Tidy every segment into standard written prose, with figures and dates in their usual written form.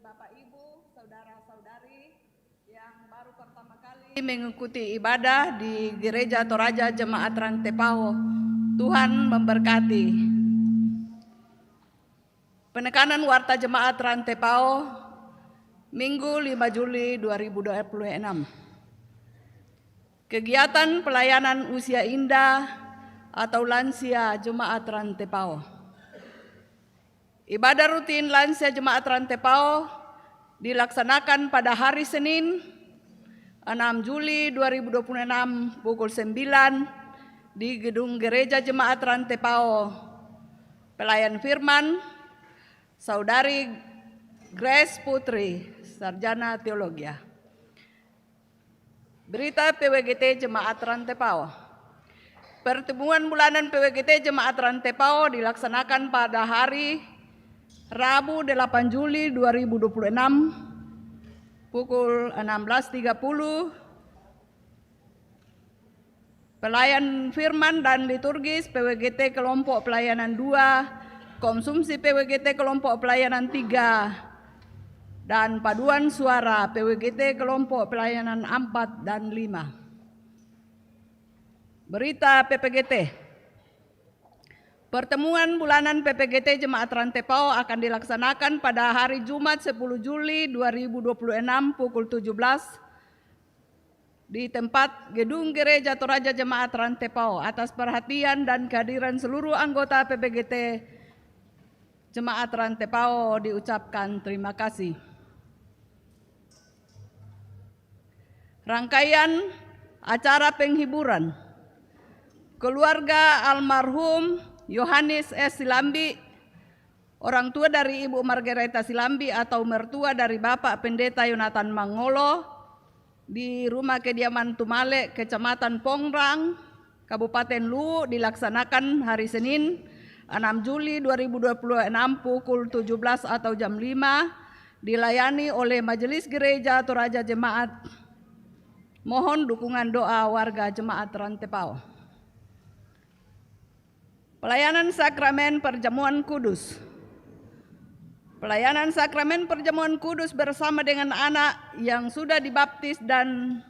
Bapak Ibu, saudara-saudari yang baru pertama kali mengikuti ibadah di Gereja Toraja Jemaat Rantepao. Tuhan memberkati. Penekanan Warta Jemaat Rantepao, Minggu 5 Juli 2026. Kegiatan pelayanan usia indah atau lansia Jemaat Rantepao. Ibadah rutin lansia Jemaat Rantepao dilaksanakan pada hari Senin 6 Juli 2026 pukul 9 di Gedung Gereja Jemaat Rantepao. Pelayan firman Saudari Grace Putri, Sarjana Teologi. Berita PWGT Jemaat Rantepao. Pertemuan bulanan PWGT Jemaat Rantepao dilaksanakan pada hari Rabu 8 Juli 2026 pukul 16.30. Pelayan firman dan liturgis PWGT kelompok pelayanan 2, konsumsi PWGT kelompok pelayanan 3, dan paduan suara PWGT kelompok pelayanan 4 dan 5. Berita PPGT. Pertemuan bulanan PPGT Jemaat Rantepao akan dilaksanakan pada hari Jumat 10 Juli 2026 pukul 17 di tempat Gedung Gereja Toraja Jemaat Rantepao. Atas perhatian dan kehadiran seluruh anggota PPGT Jemaat Rantepao diucapkan terima kasih. Rangkaian acara penghiburan. Keluarga almarhum Yohanes S. Silambi, orang tua dari Ibu Margareta Silambi atau mertua dari Bapak Pendeta Yonatan Mangolo di rumah kediaman Tumale, Kecamatan Pongrang, Kabupaten Luwu dilaksanakan hari Senin 6 Juli 2026 pukul 17 atau jam 5, dilayani oleh Majelis Gereja Toraja Jemaat. Mohon dukungan doa warga Jemaat Rantepao. Pelayanan Sakramen Perjamuan Kudus. Pelayanan Sakramen Perjamuan Kudus bersama dengan anak yang sudah dibaptis dan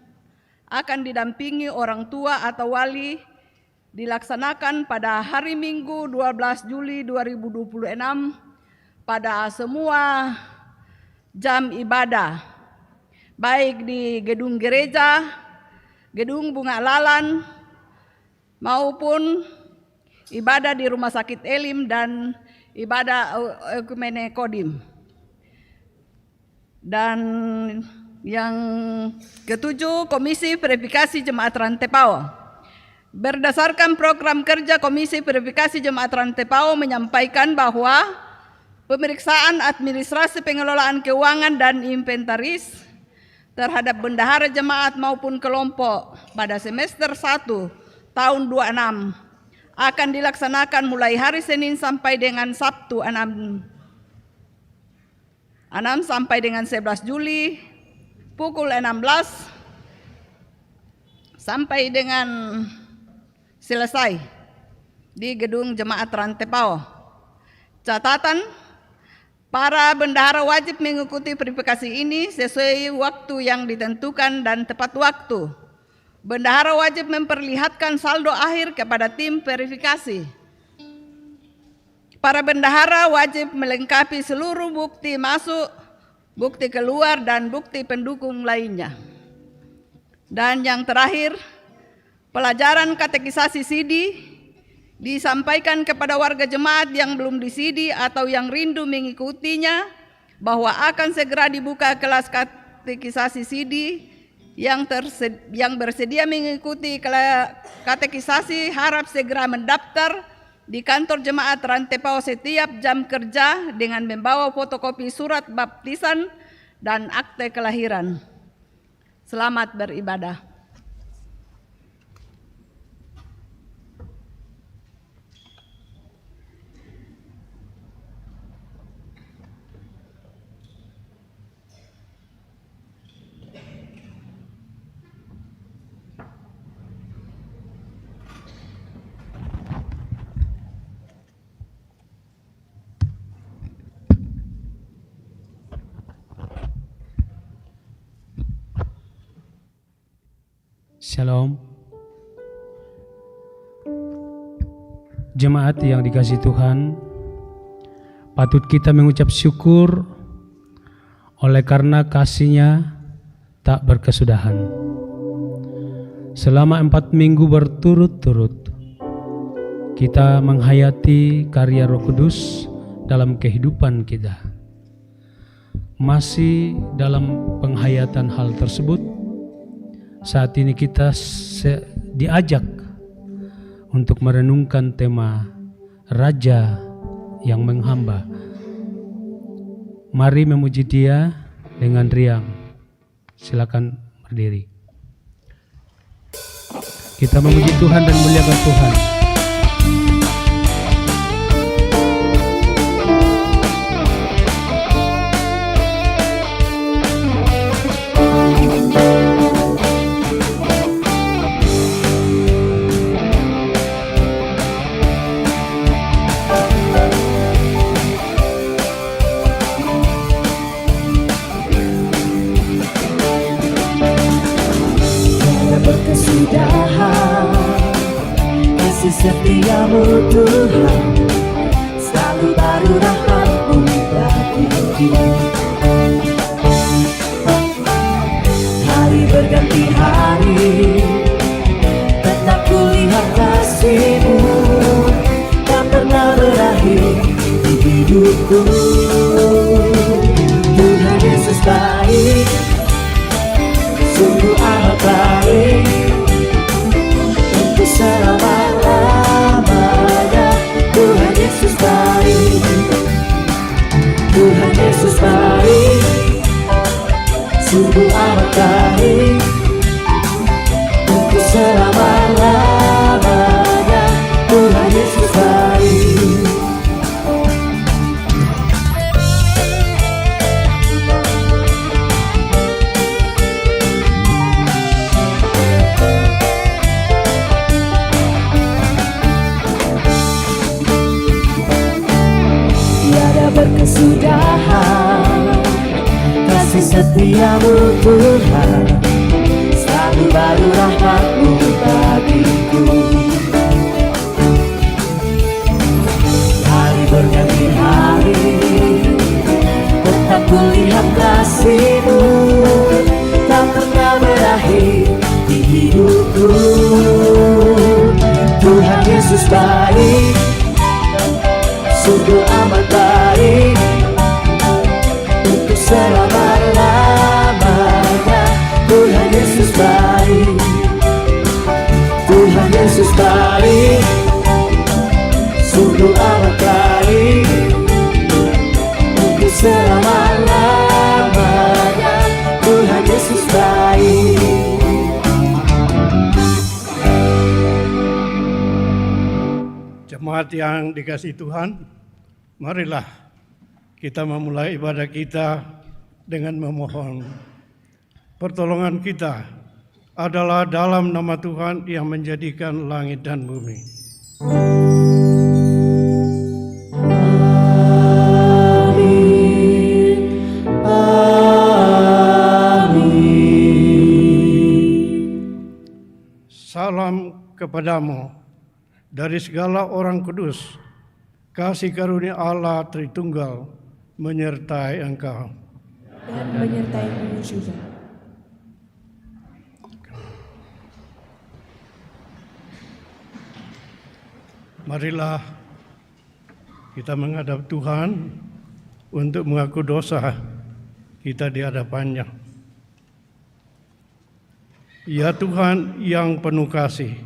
akan didampingi orang tua atau wali dilaksanakan pada hari Minggu 12 Juli 2026 pada semua jam ibadah, baik di gedung gereja, gedung Bunga Lalan, maupun ibadah di Rumah Sakit Elim dan ibadah Ekumene Kodim. Dan yang ketujuh, Komisi Verifikasi Jemaat Rantepao. Berdasarkan program kerja Komisi Verifikasi Jemaat Rantepao menyampaikan bahwa pemeriksaan administrasi pengelolaan keuangan dan inventaris terhadap bendahara jemaat maupun kelompok pada semester 1 tahun 26 akan dilaksanakan mulai hari Senin sampai dengan Sabtu 6 sampai dengan 11 Juli pukul 16 sampai dengan selesai di Gedung Jemaat Rantepao. Catatan, para bendahara wajib mengikuti verifikasi ini sesuai waktu yang ditentukan dan tepat waktu. Bendahara wajib memperlihatkan saldo akhir kepada tim verifikasi. Para bendahara wajib melengkapi seluruh bukti masuk, bukti keluar, dan bukti pendukung lainnya. Dan yang terakhir, pelajaran katekisasi CD disampaikan kepada warga jemaat yang belum di-CD atau yang rindu mengikutinya bahwa akan segera dibuka kelas katekisasi CD. Yang bersedia mengikuti katekisasi harap segera mendaftar di kantor Jemaat Rantepao setiap jam kerja dengan membawa fotokopi surat baptisan dan akte kelahiran. Selamat beribadah. Shalom. Jemaat yang dikasihi Tuhan, patut kita mengucap syukur oleh karena kasih-Nya tak berkesudahan. Selama 4 minggu berturut-turut, kita menghayati karya Roh Kudus dalam kehidupan kita. Masih dalam penghayatan hal tersebut, saat ini kita diajak untuk merenungkan tema Raja yang menghamba. Mari memuji Dia dengan riang. Silakan berdiri. Kita memuji Tuhan dan muliakan Tuhan. Kasih setiamu Tuhan, selalu baru rahmat-Mu bagiku. Hari berganti hari, tetap kulihat kasih-Mu, tak pernah berakhir di hidupku. Tuhan Yesus baik, sungguh amat baik, untuk selama-lamanya. Tuhan Yesus baik, Tuhan Yesus baik, sungguh amat baik, untuk selama-lamanya. Tuhan Yesus baik. Berkesudahan kasih setiamu Tuhan, selalu baru rahmat-Mu bagiku. Hari berganti hari, tetap kulihat kasih-Mu, tak pernah berakhir di hidupku. Tuhan Yesus baik, sungguh amat baik, untuk selama-lamanya. Tuhan Yesus baik, Tuhan Yesus baik, sungguh amat baik, untuk selama-lamanya. Tuhan Yesus baik. Jemaat yang dikasihi Tuhan, marilah kita memulai ibadah kita dengan memohon. Pertolongan kita adalah dalam nama Tuhan yang menjadikan langit dan bumi. Amin, amin. Salam kepadamu dari segala orang kudus. Kasih karunia Allah Tritunggal menyertai engkau. Dan menyertai-Mu juga. Marilah kita menghadap Tuhan untuk mengaku dosa kita di hadapan-Nya. Ya Tuhan yang penuh kasih,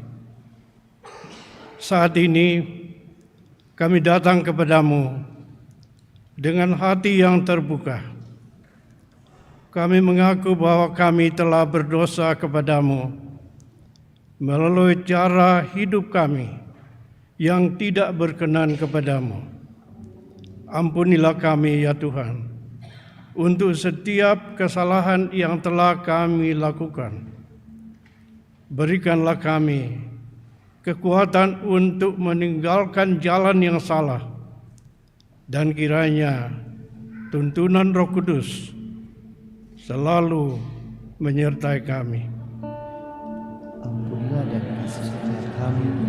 saat ini kami datang kepadamu dengan hati yang terbuka. Kami mengaku bahwa kami telah berdosa kepadamu melalui cara hidup kami yang tidak berkenan kepadamu. Ampunilah kami ya Tuhan, untuk setiap kesalahan yang telah kami lakukan. Berikanlah kami kekuatan untuk meninggalkan jalan yang salah, dan kiranya tuntunan Roh Kudus selalu menyertai kami. kami.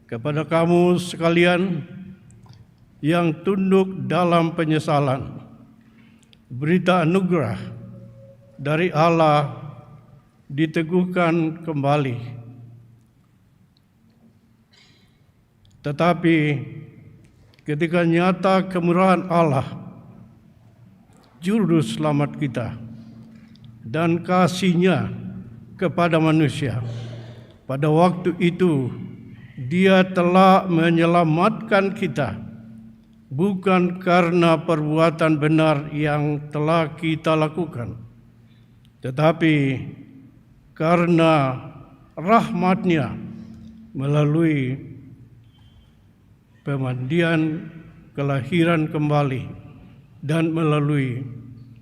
Kepada kamu sekalian yang tunduk dalam penyesalan, berita anugerah dari Allah diteguhkan kembali. Tetapi ketika nyata kemurahan Allah, juru selamat kita, dan kasih-Nya kepada manusia, pada waktu itu Dia telah menyelamatkan kita, bukan karena perbuatan benar yang telah kita lakukan, tetapi karena rahmat-Nya melalui pemandian kelahiran kembali dan melalui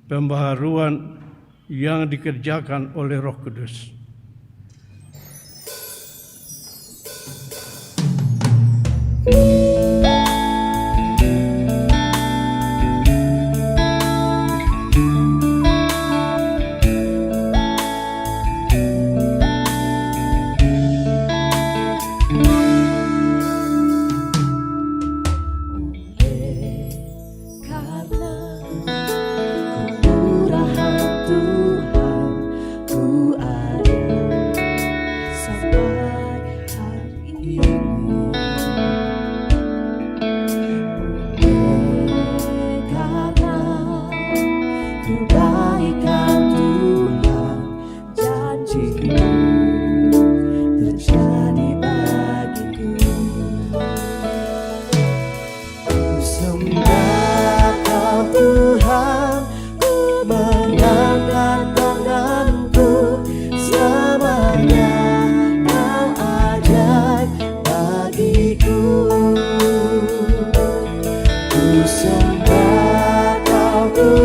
pembaharuan yang dikerjakan oleh Roh Kudus.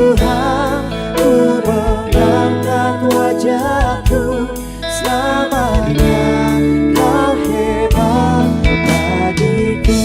Tuhan, ku mengangkat wajahku, selamanya Kau hebat bagiku.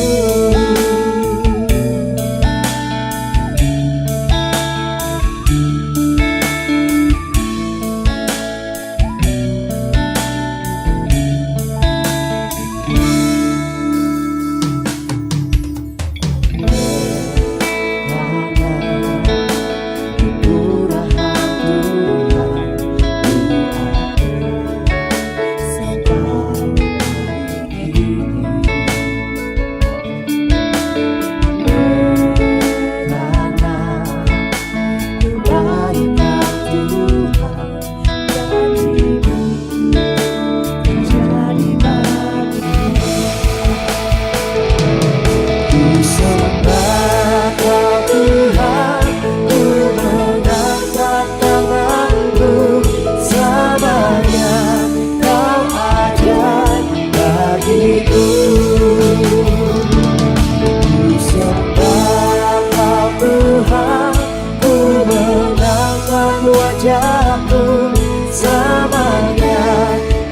Wajahku, selamanya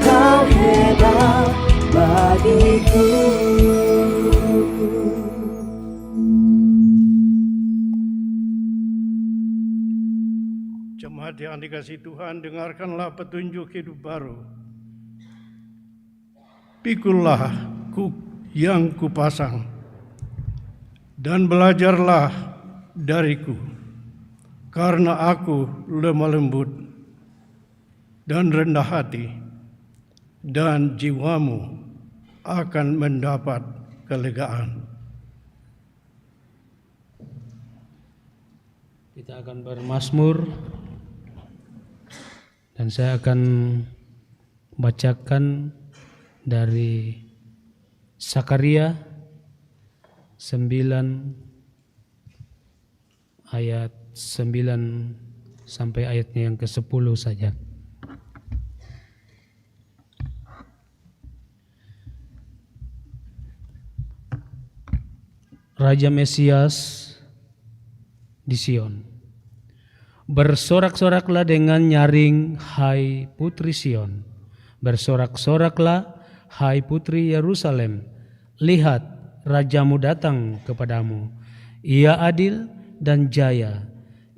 Kau hebat bagiku. Jemaat yang dikasihi Tuhan, dengarkanlah petunjuk hidup baru. Pikulah yang kupasang, dan belajarlah dariku, karena aku lemah lembut dan rendah hati, dan jiwamu akan mendapat kelegaan. Kita akan bermazmur dan saya akan bacakan dari Sakaria 9 ayat 9 sampai ayatnya yang ke-10 saja. Raja Mesias di Sion. Bersorak-soraklah dengan nyaring, hai putri Sion. Bersorak-soraklah, hai putri Yerusalem. Lihat, rajamu datang kepadamu. Ia adil dan jaya.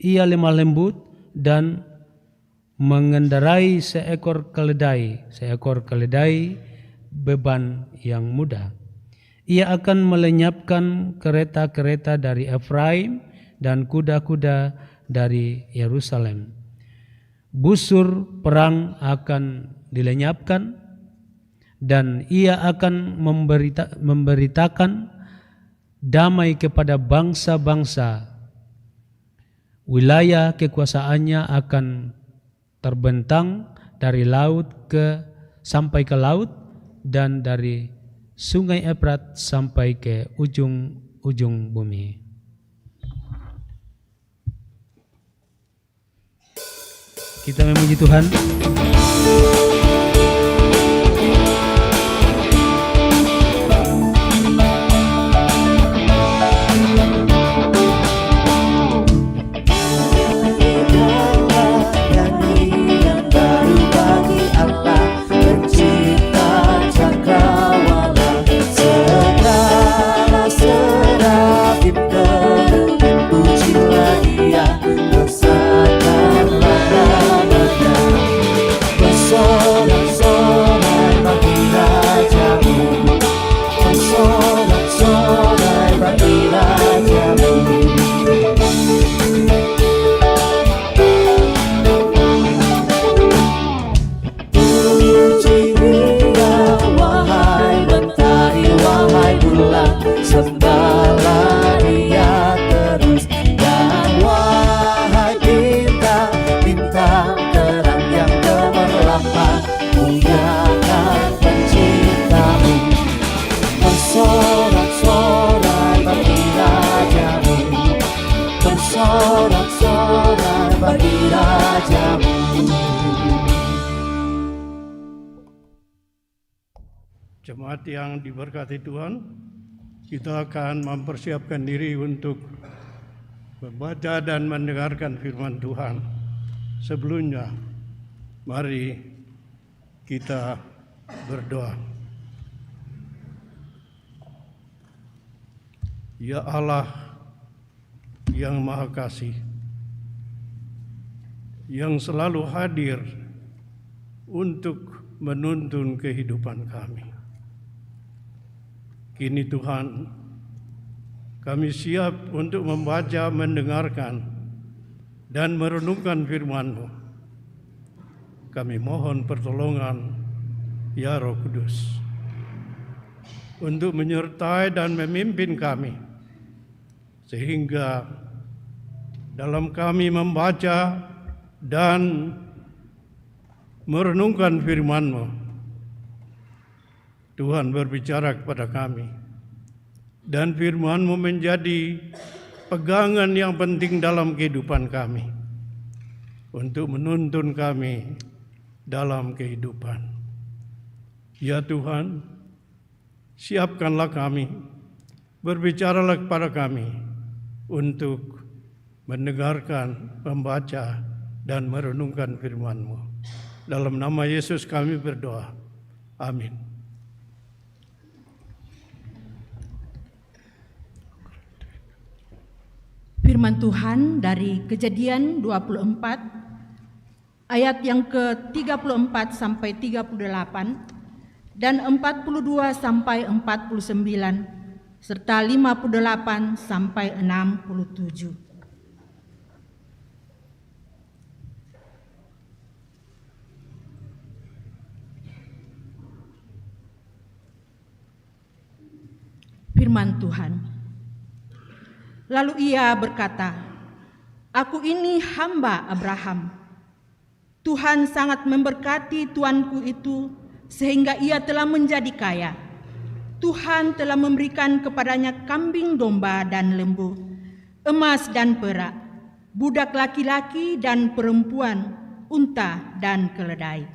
Ia lemah lembut dan mengendarai seekor keledai beban yang mudah. Ia akan melenyapkan kereta-kereta dari Efraim dan kuda-kuda dari Yerusalem. Busur perang akan dilenyapkan dan ia akan memberitakan damai kepada bangsa-bangsa. Wilayah kekuasaannya akan terbentang dari laut sampai ke laut dan dari sungai Efrat sampai ke ujung bumi. Kita memuji Tuhan. Jemaat yang diberkati Tuhan, kita akan mempersiapkan diri untuk membaca dan mendengarkan firman Tuhan. Sebelumnya, mari kita berdoa. Ya Allah yang Maha Kasih, yang selalu hadir untuk menuntun kehidupan kami. Kini Tuhan, kami siap untuk membaca, mendengarkan, dan merenungkan firman-Mu. Kami mohon pertolongan, ya Roh Kudus, untuk menyertai dan memimpin kami, sehingga dalam kami membaca dan merenungkan firman-Mu, Tuhan berbicara kepada kami, dan firman-Mu menjadi pegangan yang penting dalam kehidupan kami, untuk menuntun kami dalam kehidupan. Ya Tuhan, siapkanlah kami, berbicaralah kepada kami untuk mendengarkan, membaca, dan merenungkan firman-Mu. Dalam nama Yesus kami berdoa. Amin. Firman Tuhan dari Kejadian 24 ayat yang ke-34 sampai 38 dan 42 sampai 49 serta 58 sampai 67. Firman Tuhan. Lalu ia berkata, "Aku ini hamba Abraham. Tuhan sangat memberkati tuanku itu sehingga ia telah menjadi kaya. Tuhan telah memberikan kepadanya kambing domba dan lembu, emas dan perak, budak laki-laki dan perempuan, unta dan keledai.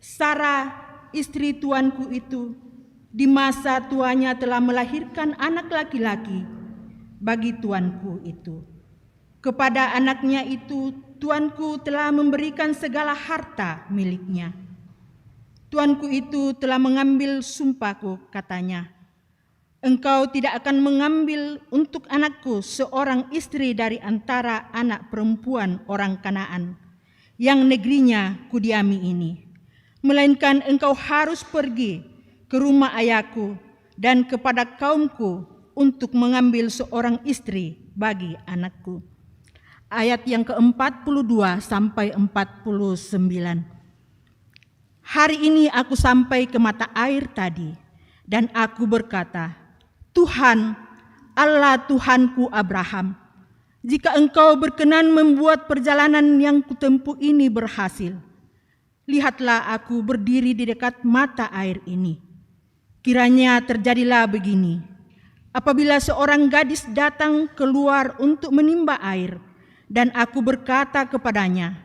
Sarah, istri tuanku itu, di masa tuanya telah melahirkan anak laki-laki bagi tuanku itu. Kepada anaknya itu tuanku telah memberikan segala harta miliknya. Tuanku itu telah mengambil sumpahku, katanya, engkau tidak akan mengambil untuk anakku seorang istri dari antara anak perempuan orang Kanaan yang negerinya kudiami ini, melainkan engkau harus pergi ke rumah ayahku dan kepada kaumku untuk mengambil seorang istri bagi anakku." Ayat yang ke-42 sampai 49. "Hari ini aku sampai ke mata air tadi, dan aku berkata, Tuhan, Allah Tuhanku Abraham, jika engkau berkenan membuat perjalanan yang kutempuh ini berhasil, lihatlah aku berdiri di dekat mata air ini. Kiranya terjadilah begini, apabila seorang gadis datang keluar untuk menimba air, dan aku berkata kepadanya,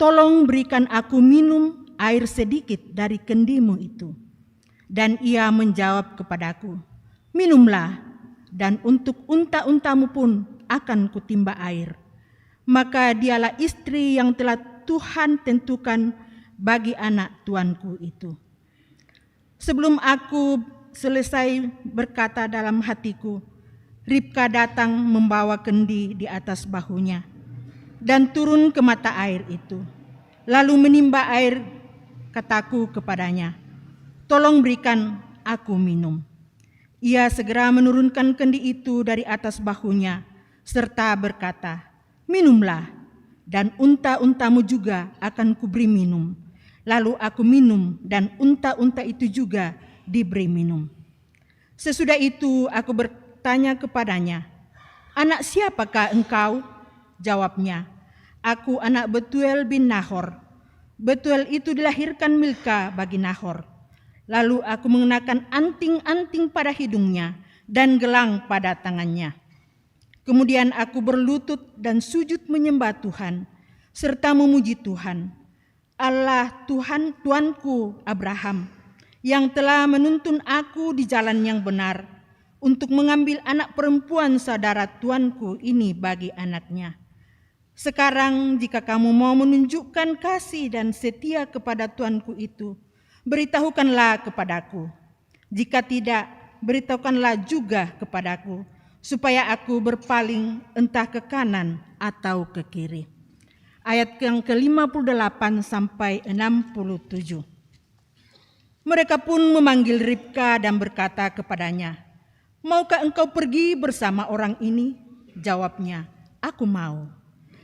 tolong berikan aku minum air sedikit dari kendimu itu. Dan ia menjawab kepadaku, minumlah, dan untuk unta-untamu pun akan kutimba air. Maka dialah istri yang telah Tuhan tentukan bagi anak tuanku itu. Sebelum aku selesai berkata dalam hatiku, Ribka datang membawa kendi di atas bahunya dan turun ke mata air itu. Lalu menimba air, kataku kepadanya, tolong berikan aku minum. Ia segera menurunkan kendi itu dari atas bahunya serta berkata, minumlah, dan unta-untamu juga akan kuberi minum. Lalu aku minum, dan unta-unta itu juga diberi minum. Sesudah itu aku bertanya kepadanya, anak siapakah engkau? Jawabnya, aku anak Betuel bin Nahor. Betuel itu dilahirkan Milka bagi Nahor. Lalu aku mengenakan anting-anting pada hidungnya dan gelang pada tangannya. Kemudian aku berlutut dan sujud menyembah Tuhan serta memuji Tuhan, Allah Tuhan Tuanku Abraham, yang telah menuntun aku di jalan yang benar untuk mengambil anak perempuan saudara tuanku ini bagi anaknya. Sekarang jika kamu mau menunjukkan kasih dan setia kepada tuanku itu, beritahukanlah kepadaku. Jika tidak, beritahukanlah juga kepadaku, supaya aku berpaling entah ke kanan atau ke kiri. Ayat yang ke-58 sampai 67. Mereka pun memanggil Ribka dan berkata kepadanya, "Maukah engkau pergi bersama orang ini?" Jawabnya, "Aku mau."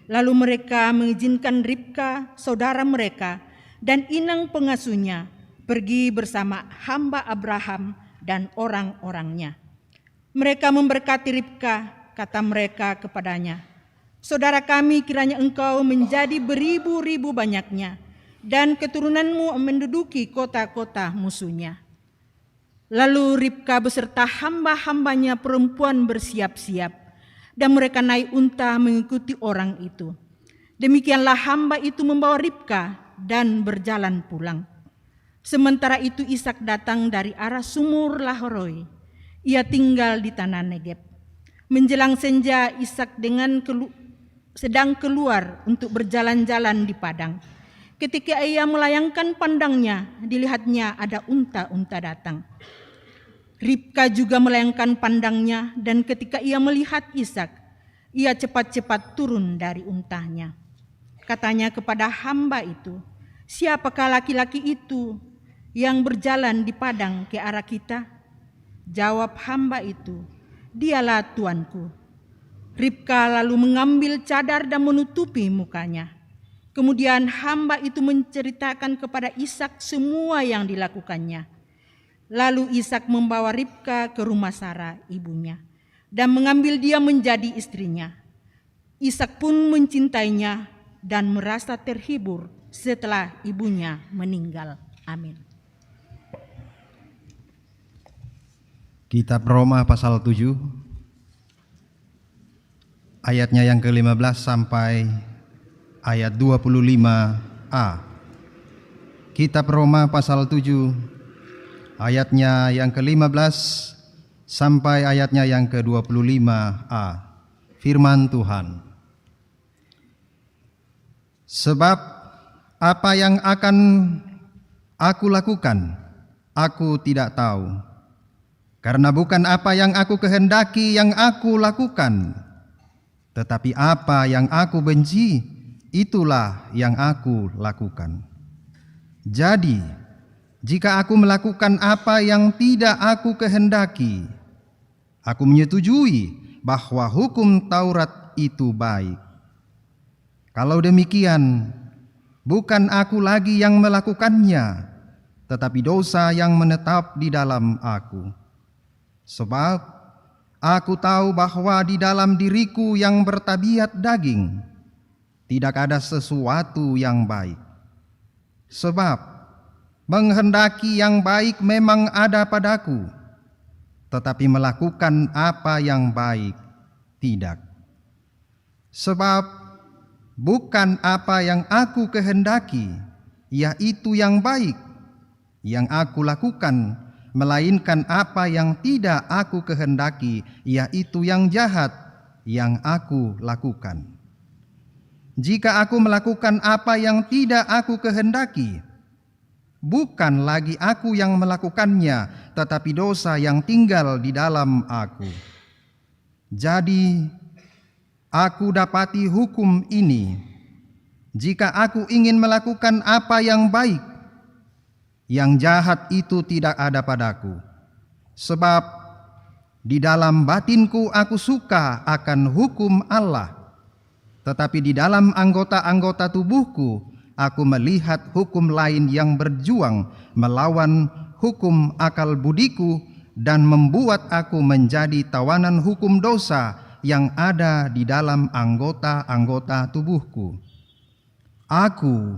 Lalu mereka mengizinkan Ribka, saudara mereka, dan inang pengasuhnya pergi bersama hamba Abraham dan orang-orangnya. Mereka memberkati Ribka, kata mereka kepadanya, "Saudara kami, kiranya engkau menjadi beribu-ribu banyaknya, dan keturunanmu menduduki kota-kota musuhnya." Lalu Ribka beserta hamba-hambanya perempuan bersiap-siap, dan mereka naik unta mengikuti orang itu. Demikianlah hamba itu membawa Ribka dan berjalan pulang. Sementara itu Ishak datang dari arah sumur Laharoi. Ia tinggal di tanah Negeb. Menjelang senja Ishak sedang keluar untuk berjalan-jalan di padang. Ketika ia melayangkan pandangnya, dilihatnya ada unta-unta datang. Ribka juga melayangkan pandangnya, dan ketika ia melihat Ishak, ia cepat-cepat turun dari untanya. Katanya kepada hamba itu, "Siapakah laki-laki itu yang berjalan di padang ke arah kita?" Jawab hamba itu, "Dialah tuanku." Ribka lalu mengambil cadar dan menutupi mukanya. Kemudian hamba itu menceritakan kepada Ishak semua yang dilakukannya. Lalu Ishak membawa Ribka ke rumah Sarah ibunya dan mengambil dia menjadi istrinya. Ishak pun mencintainya dan merasa terhibur setelah ibunya meninggal. Amin. Kitab Roma pasal 7 ayatnya yang ke-15 sampai ayat 25a. Kitab Roma pasal 7 ayatnya yang ke-15 sampai ayatnya yang ke-25a. Firman Tuhan. Sebab apa yang akan aku lakukan, aku tidak tahu. Karena bukan apa yang aku kehendaki yang aku lakukan, tetapi apa yang aku benci, itulah yang aku lakukan. Jadi, jika aku melakukan apa yang tidak aku kehendaki, aku menyetujui bahwa hukum Taurat itu baik. Kalau demikian, bukan aku lagi yang melakukannya, tetapi dosa yang menetap di dalam aku. Sebab aku tahu bahwa di dalam diriku yang bertabiat daging, tidak ada sesuatu yang baik. Sebab menghendaki yang baik memang ada padaku, tetapi melakukan apa yang baik tidak. Sebab bukan apa yang aku kehendaki, yaitu yang baik, yang aku lakukan, melainkan apa yang tidak aku kehendaki, yaitu yang jahat, yang aku lakukan. Jika aku melakukan apa yang tidak aku kehendaki, bukan lagi aku yang melakukannya, tetapi dosa yang tinggal di dalam aku. Jadi, aku dapati hukum ini: jika aku ingin melakukan apa yang baik, yang jahat itu tidak ada padaku. Sebab di dalam batinku aku suka akan hukum Allah, tetapi di dalam anggota-anggota tubuhku aku melihat hukum lain yang berjuang melawan hukum akal budiku dan membuat aku menjadi tawanan hukum dosa yang ada di dalam anggota-anggota tubuhku. Aku,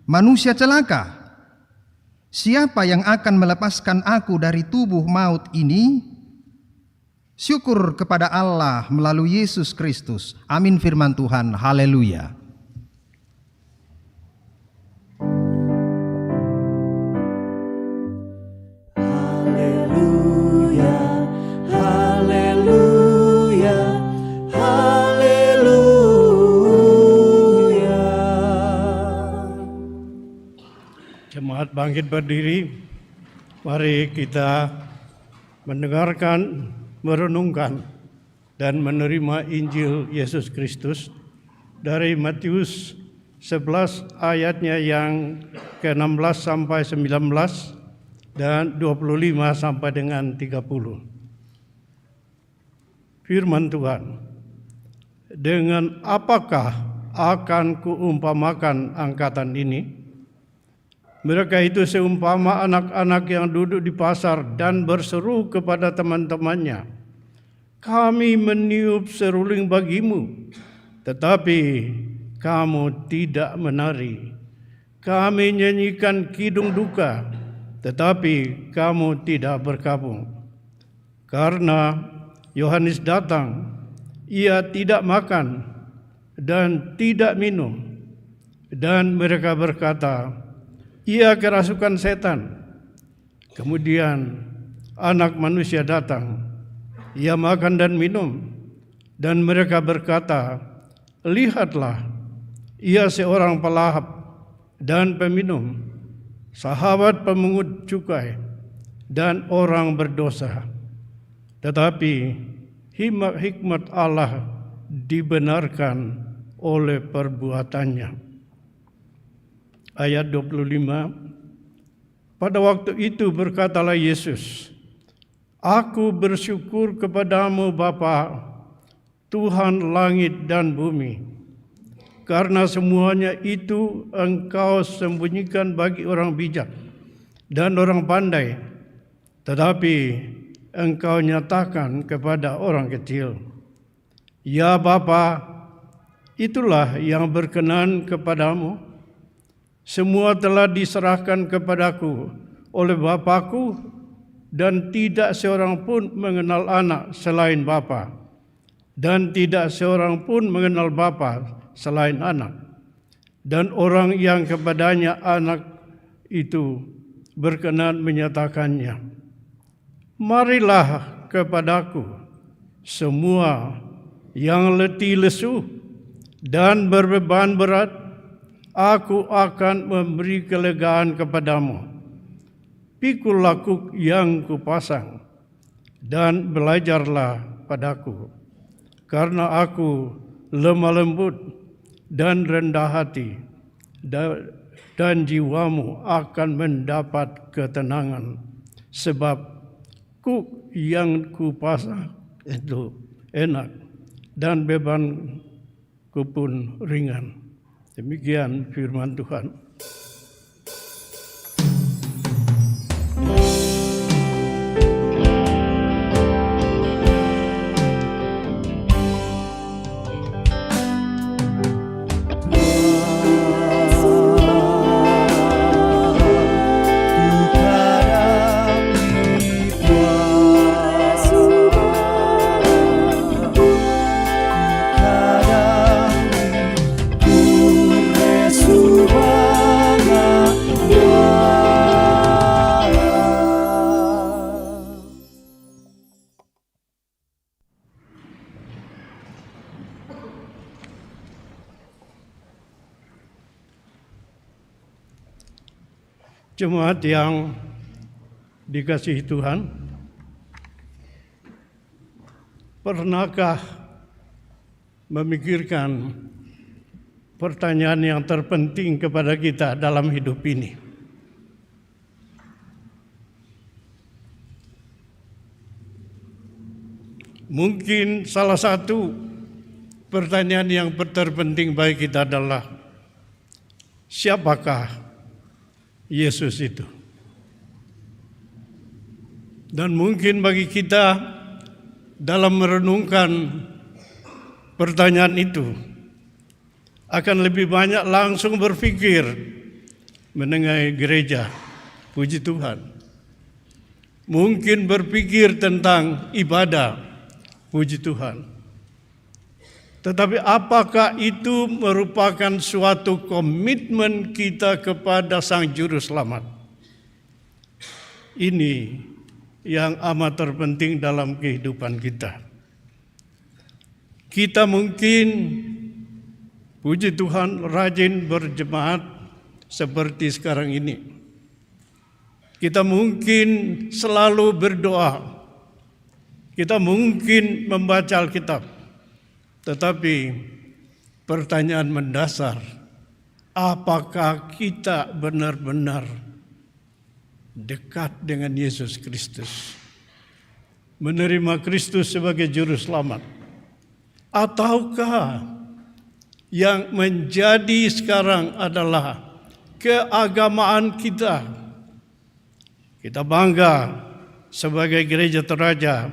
manusia celaka, siapa yang akan melepaskan aku dari tubuh maut ini? Syukur kepada Allah melalui Yesus Kristus. Amin firman Tuhan. Haleluya. Haleluya, Jemaat bangkit berdiri, mari kita mendengarkan, merenungkan, dan menerima Injil Yesus Kristus dari Matius 11 ayatnya yang ke-16 sampai 19 dan 25 sampai dengan 30. Firman Tuhan, dengan apakah akan kuumpamakan angkatan ini? Mereka itu seumpama anak-anak yang duduk di pasar dan berseru kepada teman-temannya, "Kami meniup seruling bagimu, tetapi kamu tidak menari. Kami nyanyikan kidung duka, tetapi kamu tidak berkabung." Karena Yohanes datang, ia tidak makan dan tidak minum, dan mereka berkata, "Ia kerasukan setan." Kemudian Anak Manusia datang, ia makan dan minum, dan mereka berkata, "Lihatlah, ia seorang pelahap dan peminum, sahabat pemungut cukai dan orang berdosa." Tetapi hikmat Allah dibenarkan oleh perbuatannya. Ayat 25, pada waktu itu berkatalah Yesus, "Aku bersyukur kepadamu Bapa, Tuhan langit dan bumi, karena semuanya itu Engkau sembunyikan bagi orang bijak dan orang pandai, tetapi Engkau nyatakan kepada orang kecil. Ya Bapa, itulah yang berkenan kepadamu. Semua telah diserahkan kepadaku oleh Bapa-Ku, dan tidak seorang pun mengenal anak selain Bapa, dan tidak seorang pun mengenal Bapa selain anak, dan orang yang kepadanya anak itu berkenan menyatakannya. Marilah kepadaku semua yang letih lesu dan berbeban berat, aku akan memberi kelegaan kepadamu. Pikul laku yang kupasang dan belajarlah padaku, karena aku lemah lembut dan rendah hati, dan jiwamu akan mendapat ketenangan, sebab kuk yang kupasang itu enak dan bebanku pun ringan. Demikian firman Tuhan. Jemaat yang dikasihi Tuhan, pernahkah memikirkan pertanyaan yang terpenting kepada kita dalam hidup ini? Mungkin salah satu pertanyaan yang terpenting bagi kita adalah, siapakah Yesus itu? Dan mungkin bagi kita dalam merenungkan pertanyaan itu akan lebih banyak langsung berpikir mengenai gereja, puji Tuhan. Mungkin berpikir tentang ibadah, puji Tuhan. Tetapi apakah itu merupakan suatu komitmen kita kepada Sang Juru Selamat? Ini yang amat terpenting dalam kehidupan kita. Kita mungkin, puji Tuhan, rajin berjemaat seperti sekarang ini. Kita mungkin selalu berdoa, kita mungkin membaca Alkitab, tetapi pertanyaan mendasar, apakah kita benar-benar dekat dengan Yesus Kristus? Menerima Kristus sebagai juru selamat? Ataukah yang menjadi sekarang adalah keagamaan kita? Kita bangga sebagai gereja Toraja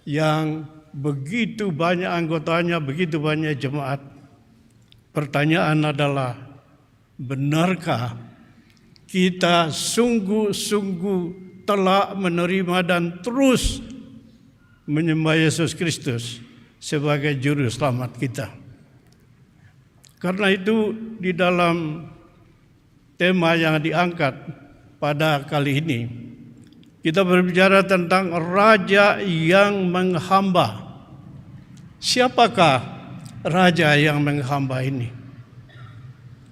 yang begitu banyak anggotanya, begitu banyak jemaat. Pertanyaan adalah, benarkah kita sungguh-sungguh telah menerima dan terus menyembah Yesus Kristus sebagai juru selamat kita? Karena itu di dalam tema yang diangkat pada kali ini, kita berbicara tentang raja yang menghamba. Siapakah raja yang menghamba ini?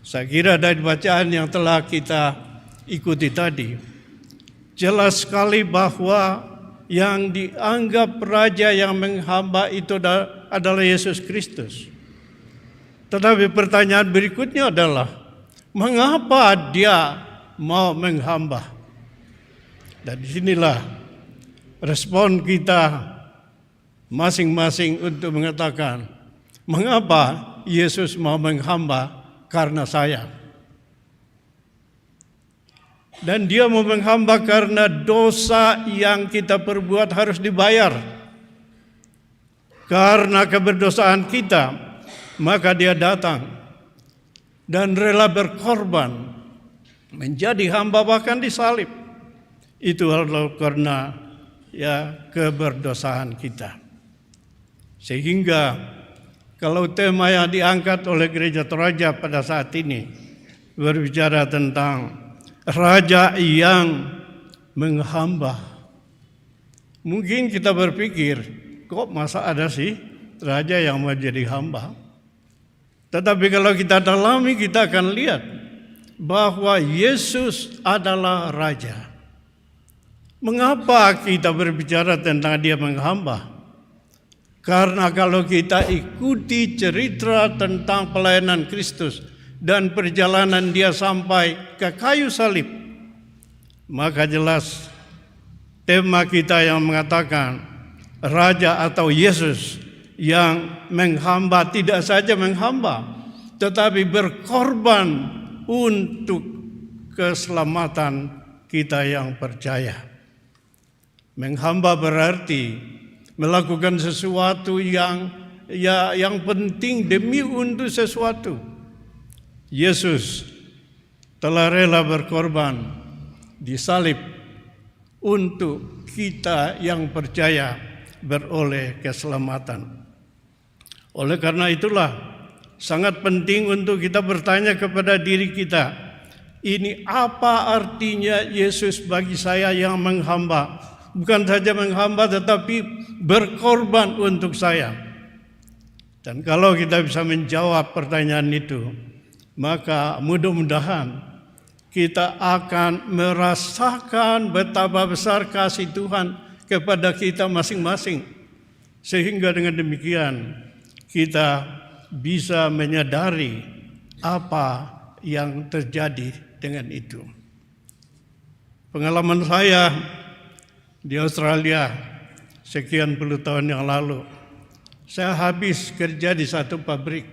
Saya kira dari bacaan yang telah kita ikuti tadi, jelas sekali bahwa yang dianggap raja yang menghamba itu adalah Yesus Kristus. Tetapi pertanyaan berikutnya adalah, mengapa dia mau menghamba? Dan disinilah respon kita masing-masing untuk mengatakan, mengapa Yesus mau menghamba? Karena saya. Dan dia mau menghamba karena dosa yang kita perbuat harus dibayar. Karena keberdosaan kita, maka dia datang dan rela berkorban, menjadi hamba bahkan disalib. Itu adalah karena keberdosaan kita. Sehingga kalau tema yang diangkat oleh Gereja Toraja pada saat ini berbicara tentang raja yang menghamba, mungkin kita berpikir, kok masa ada sih raja yang mau jadi hamba? Tetapi kalau kita dalami, kita akan lihat bahwa Yesus adalah raja. Mengapa kita berbicara tentang dia menghamba? Karena kalau kita ikuti cerita tentang pelayanan Kristus dan perjalanan dia sampai ke kayu salib, maka jelas tema kita yang mengatakan raja atau Yesus yang menghamba, tidak saja menghamba, tetapi berkorban untuk keselamatan kita yang percaya. Menghamba berarti melakukan sesuatu yang penting demi untuk sesuatu. Yesus telah rela berkorban, disalib untuk kita yang percaya beroleh keselamatan. Oleh karena itulah sangat penting untuk kita bertanya kepada diri kita, ini apa artinya Yesus bagi saya yang menghamba? Bukan saja menghamba tetapi berkorban untuk saya. Dan kalau kita bisa menjawab pertanyaan itu, maka mudah-mudahan kita akan merasakan betapa besar kasih Tuhan kepada kita masing-masing. Sehingga dengan demikian kita bisa menyadari apa yang terjadi dengan itu. Pengalaman saya di Australia sekian puluh tahun yang lalu, saya habis kerja di satu pabrik.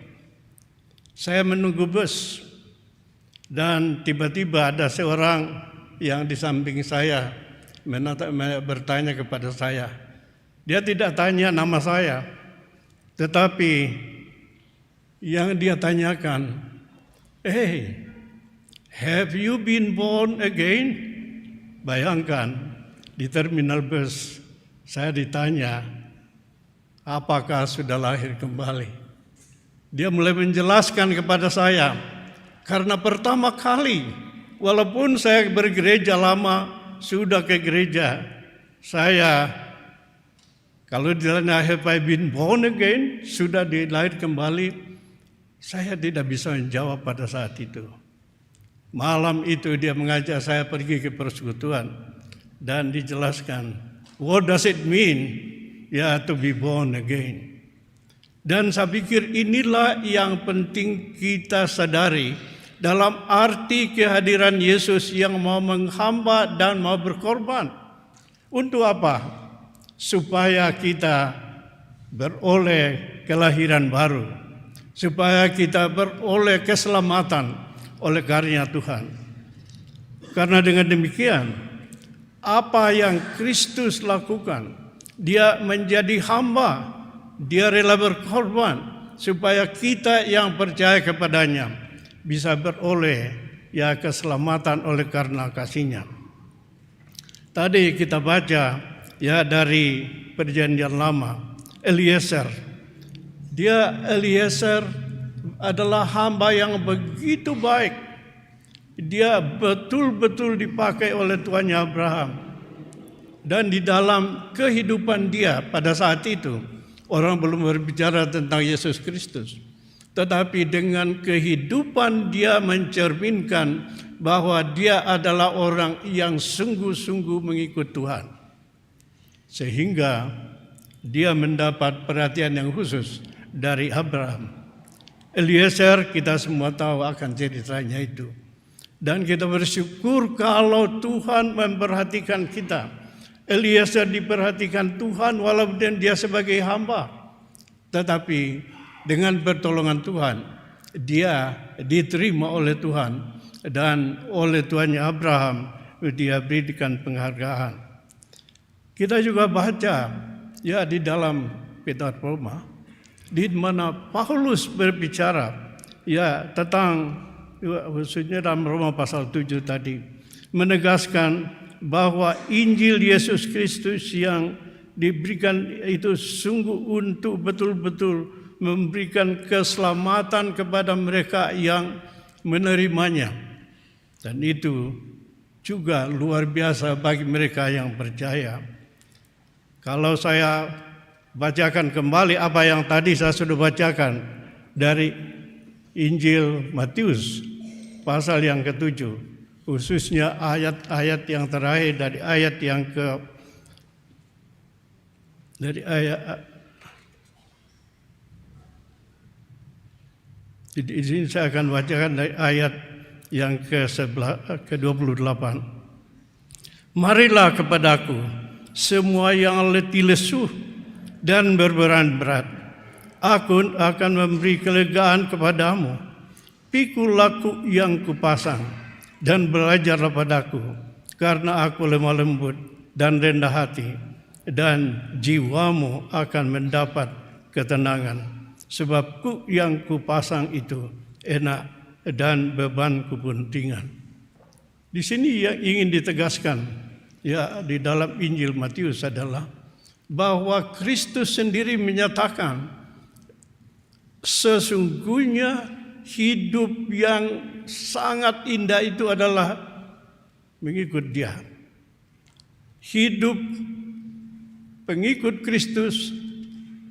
Saya menunggu bus dan tiba-tiba ada seorang yang di samping saya bertanya kepada saya. Dia tidak tanya nama saya, tetapi yang dia tanyakan, "Hey, have you been born again?" Bayangkan, di terminal bus saya ditanya, apakah sudah lahir kembali? Dia mulai menjelaskan kepada saya, karena pertama kali, walaupun saya bergereja lama, sudah ke gereja, saya kalau ditanya have I been born again, sudah dilahir kembali, saya tidak bisa menjawab pada saat itu. Malam itu dia mengajak saya pergi ke persekutuan dan dijelaskan, what does it mean to be born again. Dan saya pikir inilah yang penting kita sadari dalam arti kehadiran Yesus yang mau menghamba dan mau berkorban. Untuk apa? Supaya kita beroleh kelahiran baru, supaya kita beroleh keselamatan oleh karunia Tuhan. Karena dengan demikian, apa yang Kristus lakukan, dia menjadi hamba, dia rela berkorban supaya kita yang percaya kepadanya bisa beroleh keselamatan oleh karena kasih-Nya. Tadi kita baca dari Perjanjian Lama, Eliezer. Eliezer adalah hamba yang begitu baik. Dia betul-betul dipakai oleh tuannya Abraham. Dan di dalam kehidupan dia pada saat itu, orang belum berbicara tentang Yesus Kristus. Tetapi dengan kehidupan dia mencerminkan bahwa dia adalah orang yang sungguh-sungguh mengikut Tuhan. Sehingga dia mendapat perhatian yang khusus dari Abraham. Eliezer kita semua tahu akan ceritanya itu. Dan kita bersyukur kalau Tuhan memperhatikan kita. Eliezer diperhatikan Tuhan walaupun dia sebagai hamba. Tetapi dengan pertolongan Tuhan, dia diterima oleh Tuhan. Dan oleh tuannya Abraham, dia berikan penghargaan. Kita juga baca di dalam kitab Roma, di mana Paulus berbicara tentang khususnya dalam Roma pasal 7 tadi menegaskan bahwa Injil Yesus Kristus yang diberikan itu sungguh untuk betul-betul memberikan keselamatan kepada mereka yang menerimanya, dan itu juga luar biasa bagi mereka yang percaya. Kalau saya bacakan kembali apa yang tadi saya sudah bacakan dari Injil Matius pasal yang ke-7, khususnya ayat-ayat yang terakhir dari ayat yang di sini saya akan bacakan dari ayat yang ke-28. Marilah kepadaku semua yang letih lesu dan berbeban berat, aku akan memberi kelegaan kepadamu. Pikul laku yang kupasang dan belajarlah padaku, karena aku lemah lembut dan rendah hati, dan jiwamu akan mendapat ketenangan. Sebab kuk yang kupasang itu enak dan bebanku pun ringan. Di sini yang ingin ditegaskan di dalam Injil Matius adalah bahwa Kristus sendiri menyatakan sesungguhnya hidup yang sangat indah itu adalah mengikut Dia. Hidup pengikut Kristus,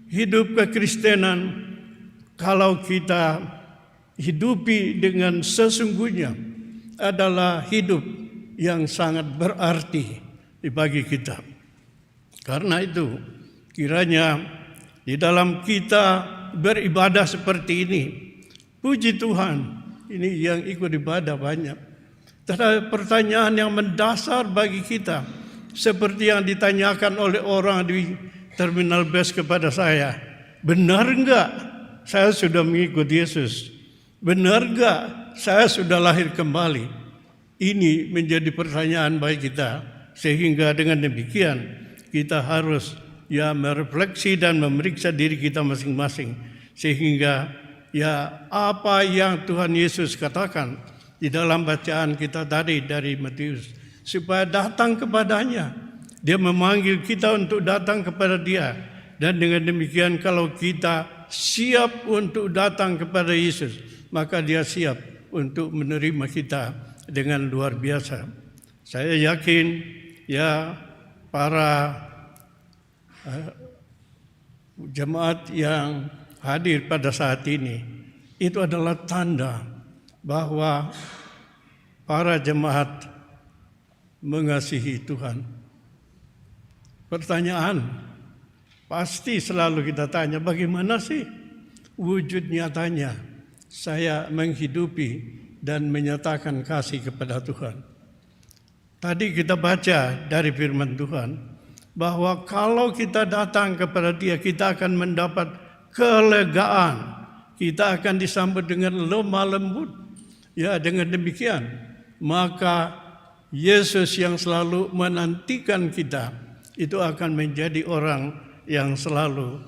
hidup kekristenan, kalau kita hidupi dengan sesungguhnya adalah hidup yang sangat berarti bagi kita. Karena itu kiranya di dalam kita beribadah seperti ini, puji Tuhan, ini yang ikut ibadah banyak. Tetapi pertanyaan yang mendasar bagi kita, seperti yang ditanyakan oleh orang di terminal bus kepada saya, benar enggak saya sudah mengikut Yesus? Benar enggak saya sudah lahir kembali? Ini menjadi pertanyaan bagi kita, sehingga dengan demikian kita harus merefleksi dan memeriksa diri kita masing-masing, sehingga apa yang Tuhan Yesus katakan di dalam bacaan kita tadi dari Matius, supaya datang kepadanya. Dia memanggil kita untuk datang kepada Dia, dan dengan demikian kalau kita siap untuk datang kepada Yesus, maka Dia siap untuk menerima kita dengan luar biasa. Saya yakin para jemaat yang hadir pada saat ini itu adalah tanda bahwa para jemaat mengasihi Tuhan. Pertanyaan pasti selalu kita tanya, bagaimana sih wujud nyatanya saya menghidupi dan menyatakan kasih kepada Tuhan? Tadi kita baca dari firman Tuhan bahwa kalau kita datang kepada Dia, kita akan mendapat kelegaan. Kita akan disambut dengan lemah lembut. Ya, dengan demikian, maka Yesus yang selalu menantikan kita itu akan menjadi orang yang selalu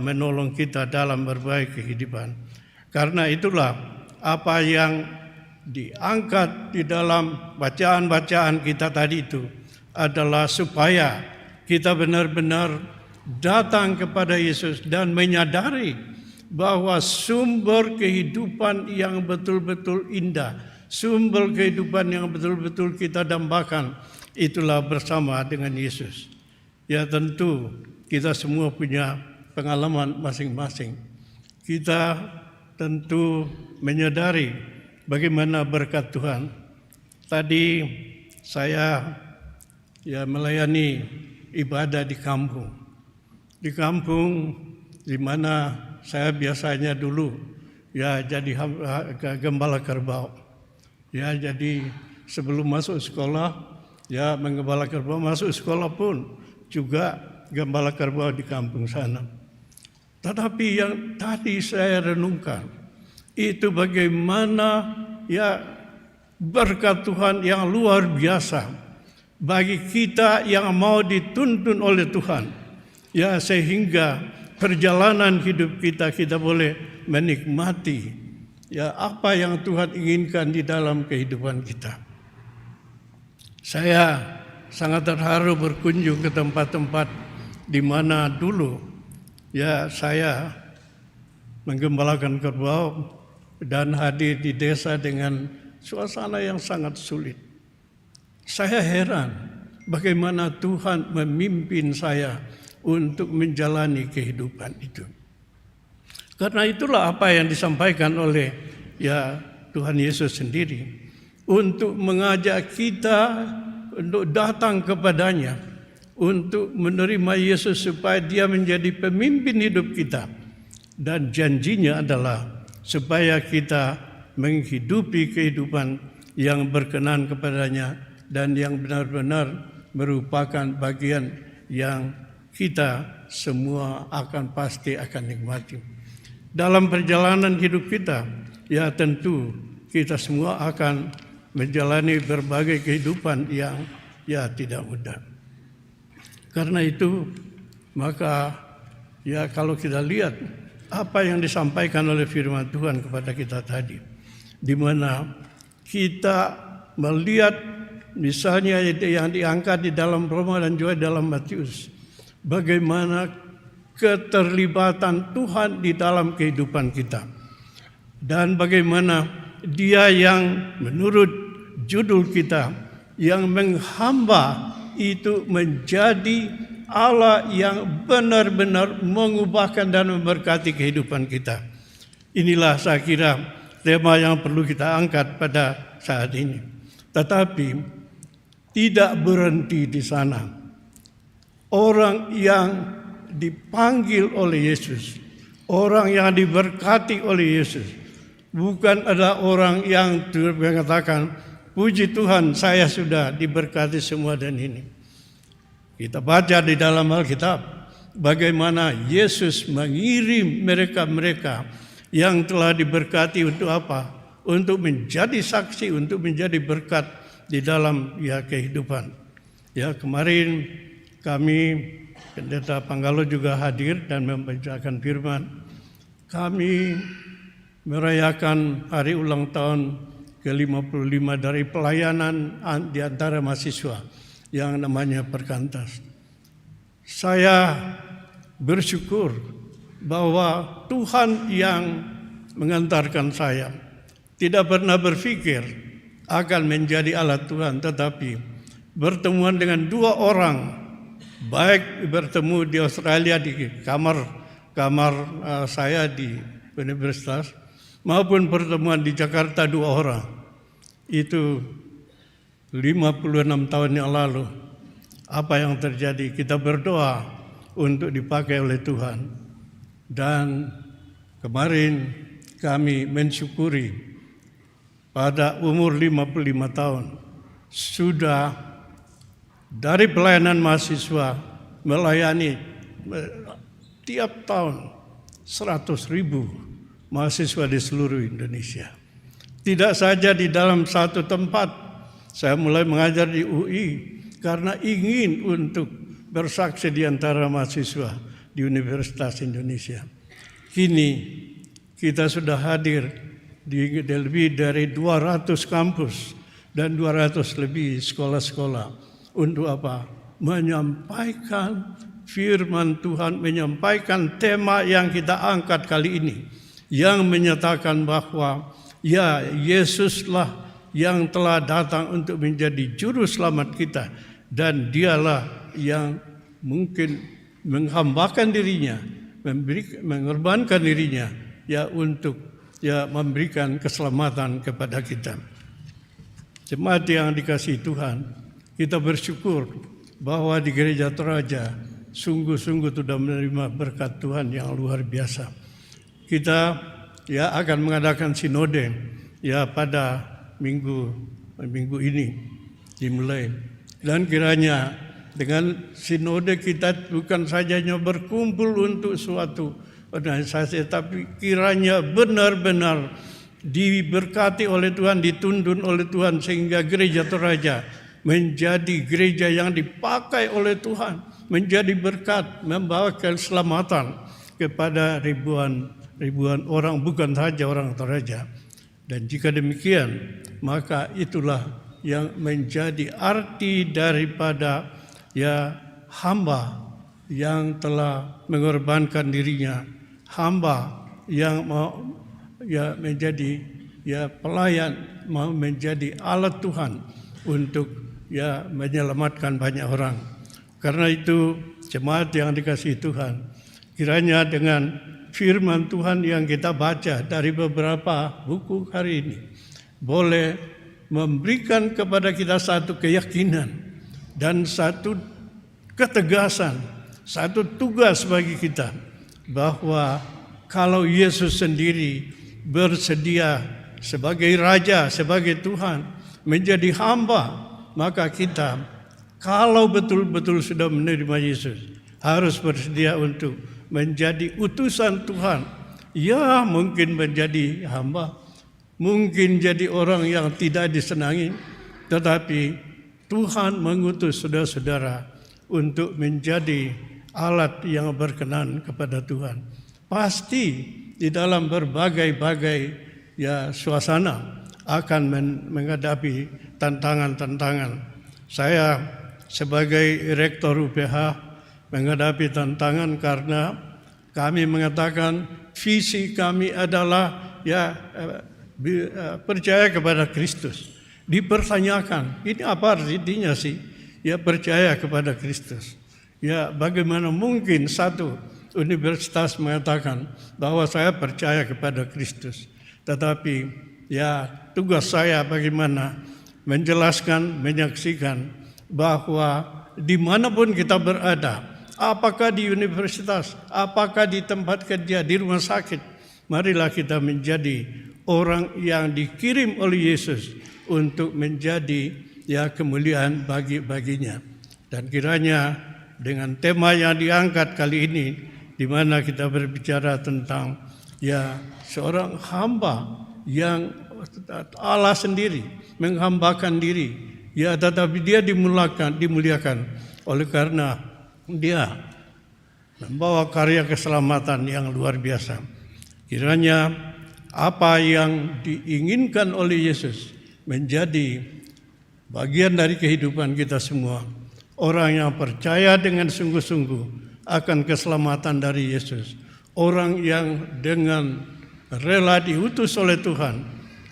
menolong kita dalam berbagai kehidupan. Karena itulah apa yang diangkat di dalam bacaan-bacaan kita tadi itu adalah supaya kita benar-benar datang kepada Yesus dan menyadari bahwa sumber kehidupan yang betul-betul indah, sumber kehidupan yang betul-betul kita dambakan, itulah bersama dengan Yesus. Ya, tentu kita semua punya pengalaman masing-masing. Kita tentu menyadari bagaimana berkat Tuhan. Tadi saya melayani ibadah di kampung. Di kampung di mana saya biasanya dulu jadi gembala kerbau. Jadi sebelum masuk sekolah menggembala kerbau, masuk sekolah pun juga gembala kerbau di kampung sana. Tetapi yang tadi saya renungkan itu bagaimana berkat Tuhan yang luar biasa bagi kita yang mau dituntun oleh Tuhan. Sehingga perjalanan hidup kita boleh menikmati apa yang Tuhan inginkan di dalam kehidupan kita. Saya sangat terharu berkunjung ke tempat-tempat di mana dulu saya menggembalakan kerbau dan hadir di desa dengan suasana yang sangat sulit. Saya heran bagaimana Tuhan memimpin saya untuk menjalani kehidupan itu. Karena itulah apa yang disampaikan oleh Tuhan Yesus sendiri untuk mengajak kita untuk datang kepadanya, untuk menerima Yesus supaya Dia menjadi pemimpin hidup kita. Dan janjinya adalah supaya kita menghidupi kehidupan yang berkenan kepadanya dan yang benar-benar merupakan bagian yang kita semua pasti akan nikmati. Dalam perjalanan hidup kita, tentu kita semua akan menjalani berbagai kehidupan yang tidak mudah. Karena itu, maka kalau kita lihat apa yang disampaikan oleh firman Tuhan kepada kita tadi, di mana kita melihat misalnya yang diangkat di dalam Roma dan juga dalam Matius, bagaimana keterlibatan Tuhan di dalam kehidupan kita. Dan bagaimana Dia yang menurut judul kita, yang menghamba itu menjadi Allah yang benar-benar mengubahkan dan memberkati kehidupan kita. Inilah saya kira tema yang perlu kita angkat pada saat ini. Tetapi tidak berhenti di sana. Orang yang dipanggil oleh Yesus, orang yang diberkati oleh Yesus, bukan ada orang yang mengatakan, puji Tuhan saya sudah diberkati semua dan ini. Kita baca di dalam Alkitab bagaimana Yesus mengirim mereka-mereka yang telah diberkati untuk apa? Untuk menjadi saksi, untuk menjadi berkat di dalam kehidupan. Kemarin kami Pendeta Panggalo juga hadir dan membacakan firman. Kami merayakan hari ulang tahun ke-55 dari pelayanan di antara mahasiswa yang namanya Perkantas. Saya bersyukur bahwa Tuhan yang mengantarkan saya tidak pernah berpikir akan menjadi alat Tuhan, tetapi bertemuan dengan dua orang, baik bertemu di Australia di kamar saya di universitas, maupun pertemuan di Jakarta dua orang. itu 56 tahun yang lalu, apa yang terjadi? Kita berdoa untuk dipakai oleh Tuhan. Dan kemarin kami mensyukuri pada umur 55 tahun sudah dari pelayanan mahasiswa melayani tiap tahun 100.000 mahasiswa di seluruh Indonesia. Tidak saja di dalam satu tempat, saya mulai mengajar di UI karena ingin untuk bersaksi di antara mahasiswa di Universitas Indonesia. Kini kita sudah hadir di lebih dari 200 kampus dan 200 lebih sekolah-sekolah. Untuk apa? Menyampaikan firman Tuhan, menyampaikan tema yang kita angkat kali ini, yang menyatakan bahwa ya, Yesuslah yang telah datang untuk menjadi juru selamat kita, dan dialah yang mungkin menghambakan dirinya, mengorbankan dirinya ya untuk ya memberikan keselamatan kepada kita. Jemaat yang dikasihi Tuhan, kita bersyukur bahwa di Gereja Toraja sungguh-sungguh sudah menerima berkat Tuhan yang luar biasa. Kita ya akan mengadakan sinode ya pada minggu ini dimulai, dan kiranya dengan sinode kita bukan saja berkumpul untuk suatu organisasi, tapi kiranya benar-benar diberkati oleh Tuhan, dituntun oleh Tuhan, sehingga Gereja Toraja menjadi gereja yang dipakai oleh Tuhan, menjadi berkat, membawa keselamatan kepada ribuan orang, bukan saja orang Toraja. Dan jika demikian, maka itulah yang menjadi arti daripada ya hamba yang telah mengorbankan dirinya, hamba yang mau ya menjadi ya pelayan, mau menjadi alat Tuhan untuk ya menyelamatkan banyak orang. Karena itu, jemaat yang dikasihi Tuhan, kiranya dengan firman Tuhan yang kita baca dari beberapa buku hari ini boleh memberikan kepada kita satu keyakinan dan satu ketegasan, satu tugas bagi kita, bahwa kalau Yesus sendiri bersedia sebagai Raja, sebagai Tuhan, menjadi hamba, maka kita kalau betul-betul sudah menerima Yesus harus bersedia untuk menjadi utusan Tuhan. Ya, mungkin menjadi hamba, mungkin jadi orang yang tidak disenangi, tetapi Tuhan mengutus saudara-saudara untuk menjadi alat yang berkenan kepada Tuhan. Pasti di dalam berbagai-bagai ya suasana akan menghadapi tantangan-tantangan. Saya sebagai rektor UPH menghadapi tantangan karena kami mengatakan visi kami adalah ya percaya kepada Kristus. Dipertanyakan, ini apa artinya sih? Ya percaya kepada Kristus. Ya bagaimana mungkin satu universitas mengatakan bahwa saya percaya kepada Kristus, tetapi ya tugas saya bagaimana menjelaskan, menyaksikan bahwa dimanapun kita berada, apakah di universitas, apakah di tempat kerja, di rumah sakit, marilah kita menjadi orang yang dikirim oleh Yesus untuk menjadi ya kemuliaan baginya. Dan kiranya dengan tema yang diangkat kali ini, di mana kita berbicara tentang ya seorang hamba yang Allah sendiri menghambakan diri, ya tetapi dia dimuliakan oleh karena dia membawa karya keselamatan yang luar biasa. Kiranya apa yang diinginkan oleh Yesus menjadi bagian dari kehidupan kita semua. Orang yang percaya dengan sungguh-sungguh akan keselamatan dari Yesus. Orang yang dengan rela diutus oleh Tuhan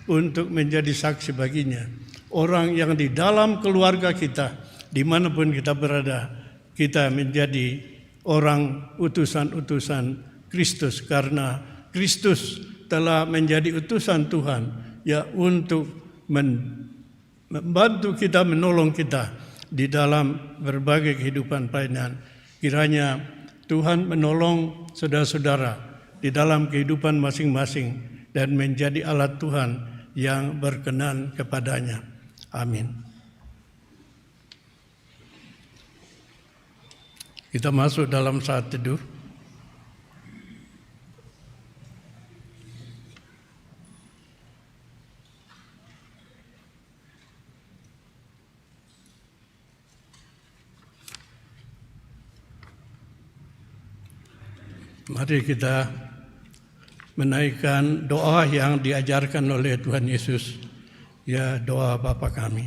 untuk menjadi saksi baginya. Orang yang di dalam keluarga kita, dimanapun kita berada, kita menjadi orang utusan-utusan Kristus, karena Kristus telah menjadi utusan Tuhan ya untuk membantu kita, menolong kita di dalam berbagai kehidupan pelayanan. Kiranya Tuhan menolong saudara-saudara di dalam kehidupan masing-masing dan menjadi alat Tuhan yang berkenan kepadanya. Amin. Kita masuk dalam saat teduh. Mari kita menaikkan doa yang diajarkan oleh Tuhan Yesus, ya, doa Bapa kami.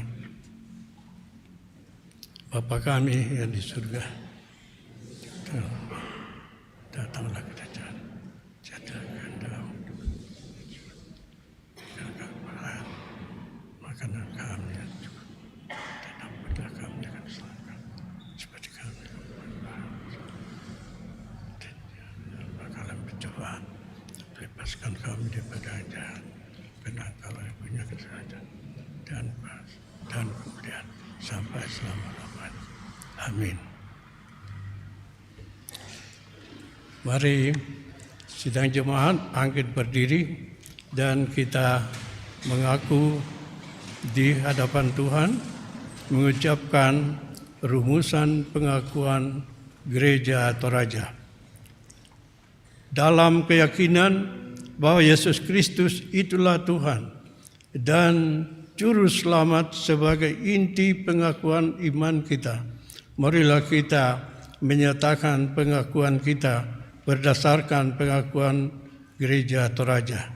Bapa kami yang di surga, datanglah kerajaan, jadikan dalam makanan kami yang cukup, dan ampunilah kami akan kesalahan seperti kami pencobaan, lepaskan kami daripada jahat, karena kalau yang punya kerajaan dan kemuliaan sampai selama-lamanya. Amin. Mari sidang jemaat angkat berdiri dan kita mengaku di hadapan Tuhan, mengucapkan rumusan pengakuan gereja Toraja. Dalam keyakinan bahwa Yesus Kristus itulah Tuhan dan Juru Selamat sebagai inti pengakuan iman kita, marilah kita menyatakan pengakuan kita berdasarkan pengakuan gereja Toraja.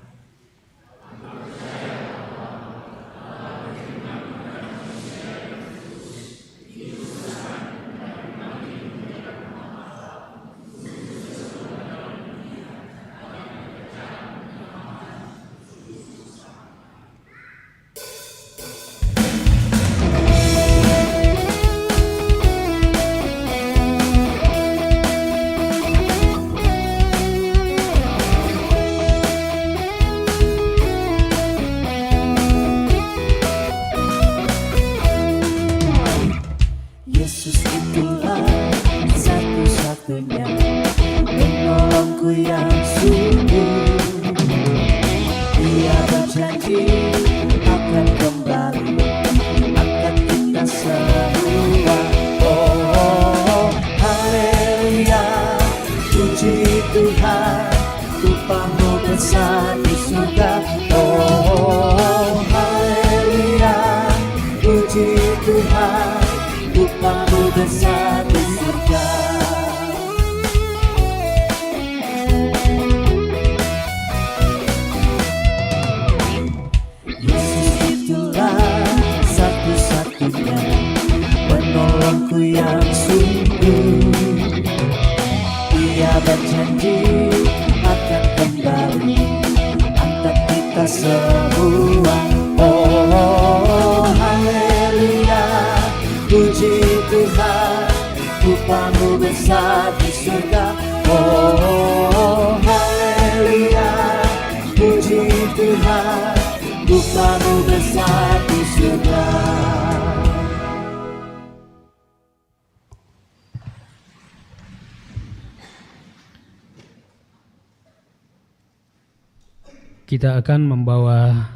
Kita akan membawa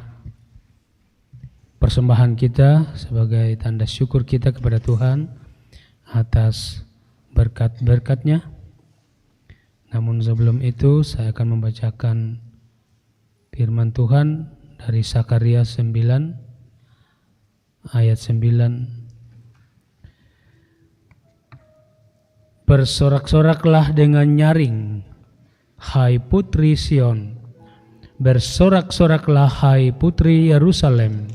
persembahan kita sebagai tanda syukur kita kepada Tuhan atas berkat-berkat-Nya. Namun sebelum itu saya akan membacakan firman Tuhan dari Sakaria 9 ayat 9. Bersorak-soraklah dengan nyaring, hai putri Sion. Bersorak-soraklah hai putri Yerusalem.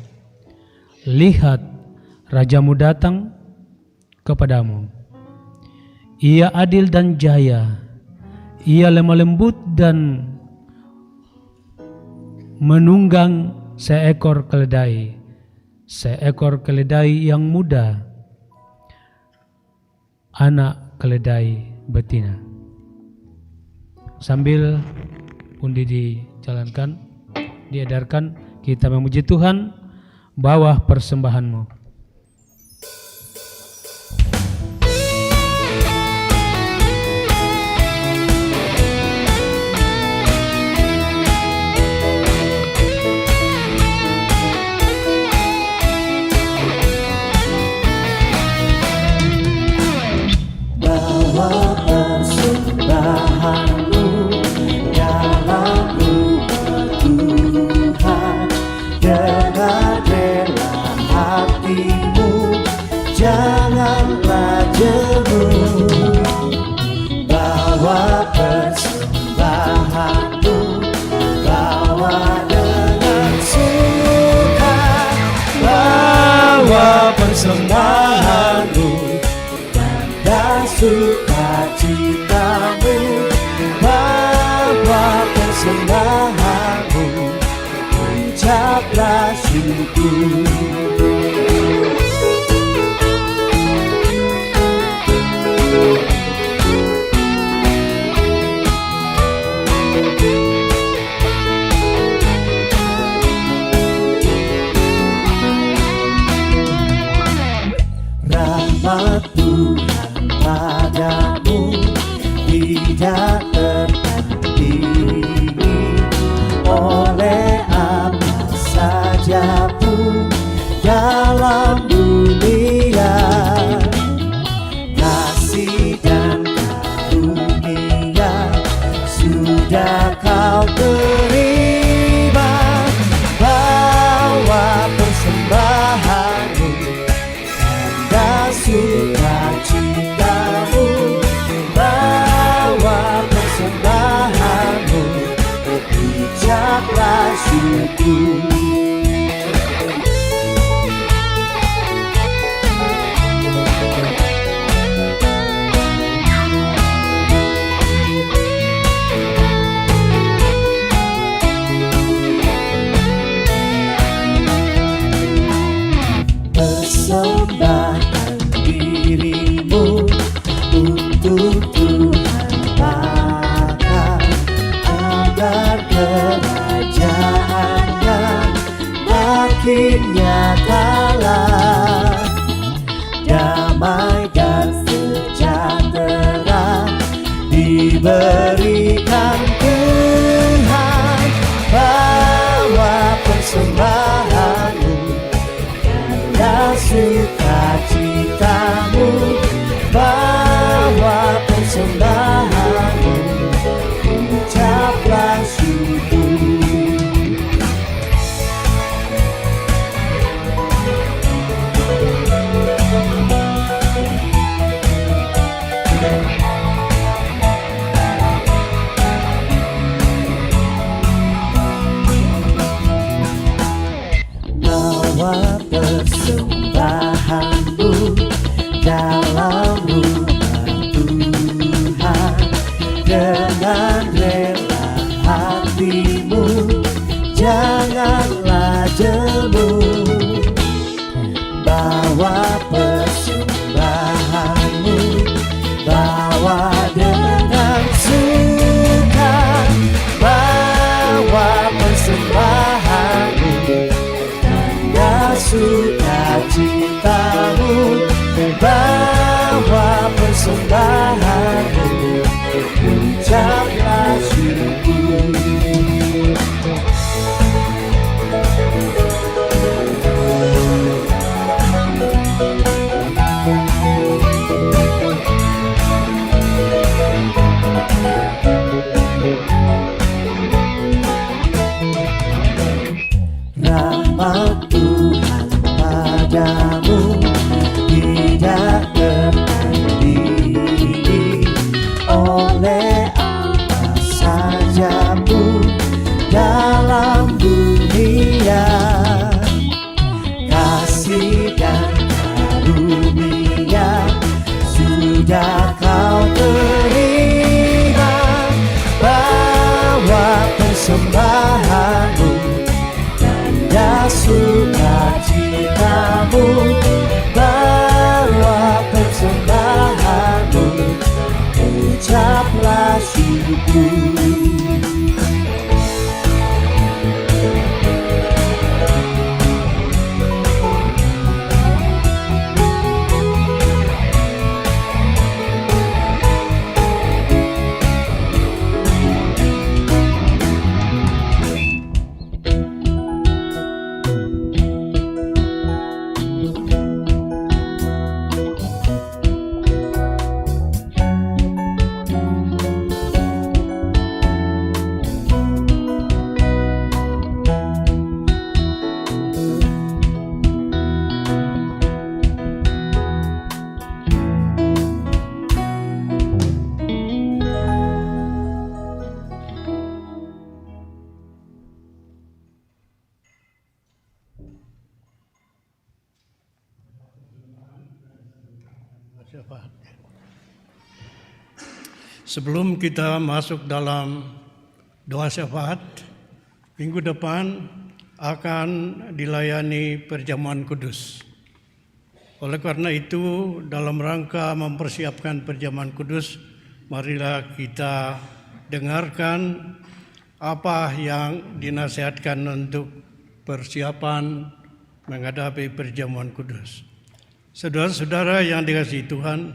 Lihat, rajamu datang kepadamu. Ia adil dan jaya. Ia lemah lembut dan menunggang seekor keledai yang muda, anak keledai betina. Sambil undi dijalankan, diedarkan, kita memuji Tuhan bawah persembahanmu. Bawa persembahanmu dalam rumah Tuhan, dengan rela hatimu, janganlah jemu. Bawa persembahanmu, bawa dengan suka, bawa persembahanmu dan sukacitamu, bawa persembahanmu, ucaplah syukur. Rahmat Tuhan padamu tidak tertandingi oleh apa saja pun dalam dunia. Kasih dan karunia sudah kau terima, bawa persembahanmu dan sukacitamu, bawa persembahanmu, ucaplah syukur. Persembahkan dirimu untuk Tuhan pakai, agar kerajaannya makin nyatalah. Damai dan sejahtera diberikan Tuhan, bawa persembahanmu dan sukacitamu, bawa persembahanmu, ucaplah syukur. Bawa persembahanmu dalam rumah Tuhan, dengan rela hatimu, janganlah jemu. Bawa persembahanmu, bawa dengan suka, bawa persembahanmu dan sukacitamu, bawa persembahanmu, ucaplah syukur. Rahmat Tuhan padamu tidak tertandingi oleh apa saja pun dalam dunia. Kasih dan karunia sudah kau terima, bawa persembahanmu dan sukacitamu, bawa persembahanmu, ucaplah syukur. syafaat. Sebelum kita masuk dalam doa syafaat, minggu depan akan dilayani perjamuan kudus. Oleh karena itu, dalam rangka mempersiapkan perjamuan kudus, marilah kita dengarkan apa yang dinasihatkan untuk persiapan menghadapi perjamuan kudus. Saudara-saudara yang dikasihi Tuhan,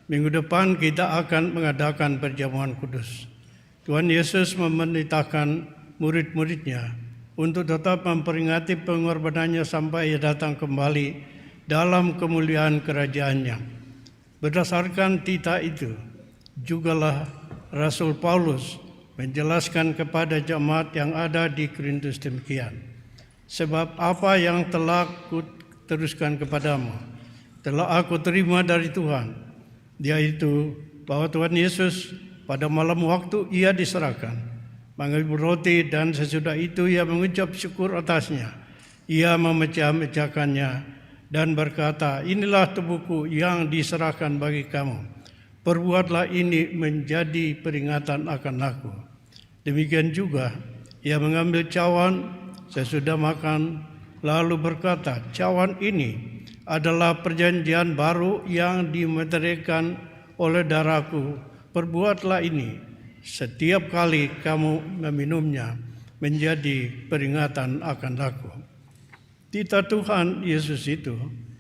minggu depan kita akan mengadakan perjamuan kudus. Tuhan Yesus memerintahkan murid-muridnya untuk tetap memperingati pengorbanannya sampai Ia datang kembali dalam kemuliaan kerajaan-Nya. Berdasarkan titah itu, jugalah Rasul Paulus menjelaskan kepada jemaat yang ada di Korintus demikian. Sebab apa yang telah kuteruskan kepadamu, telah aku terima dari Tuhan, yaitu bahwa Tuhan Yesus pada malam waktu Ia diserahkan, mengambil roti dan sesudah itu Ia mengucap syukur atasnya. Ia memecah-mecahkannya dan berkata, inilah tubuhku yang diserahkan bagi kamu. Perbuatlah ini menjadi peringatan akan aku. Demikian juga Ia mengambil cawan sesudah makan, lalu berkata, cawan ini adalah perjanjian baru yang dimeteraikan oleh darahku. Perbuatlah ini setiap kali kamu meminumnya menjadi peringatan akan aku. Titah Tuhan Yesus itu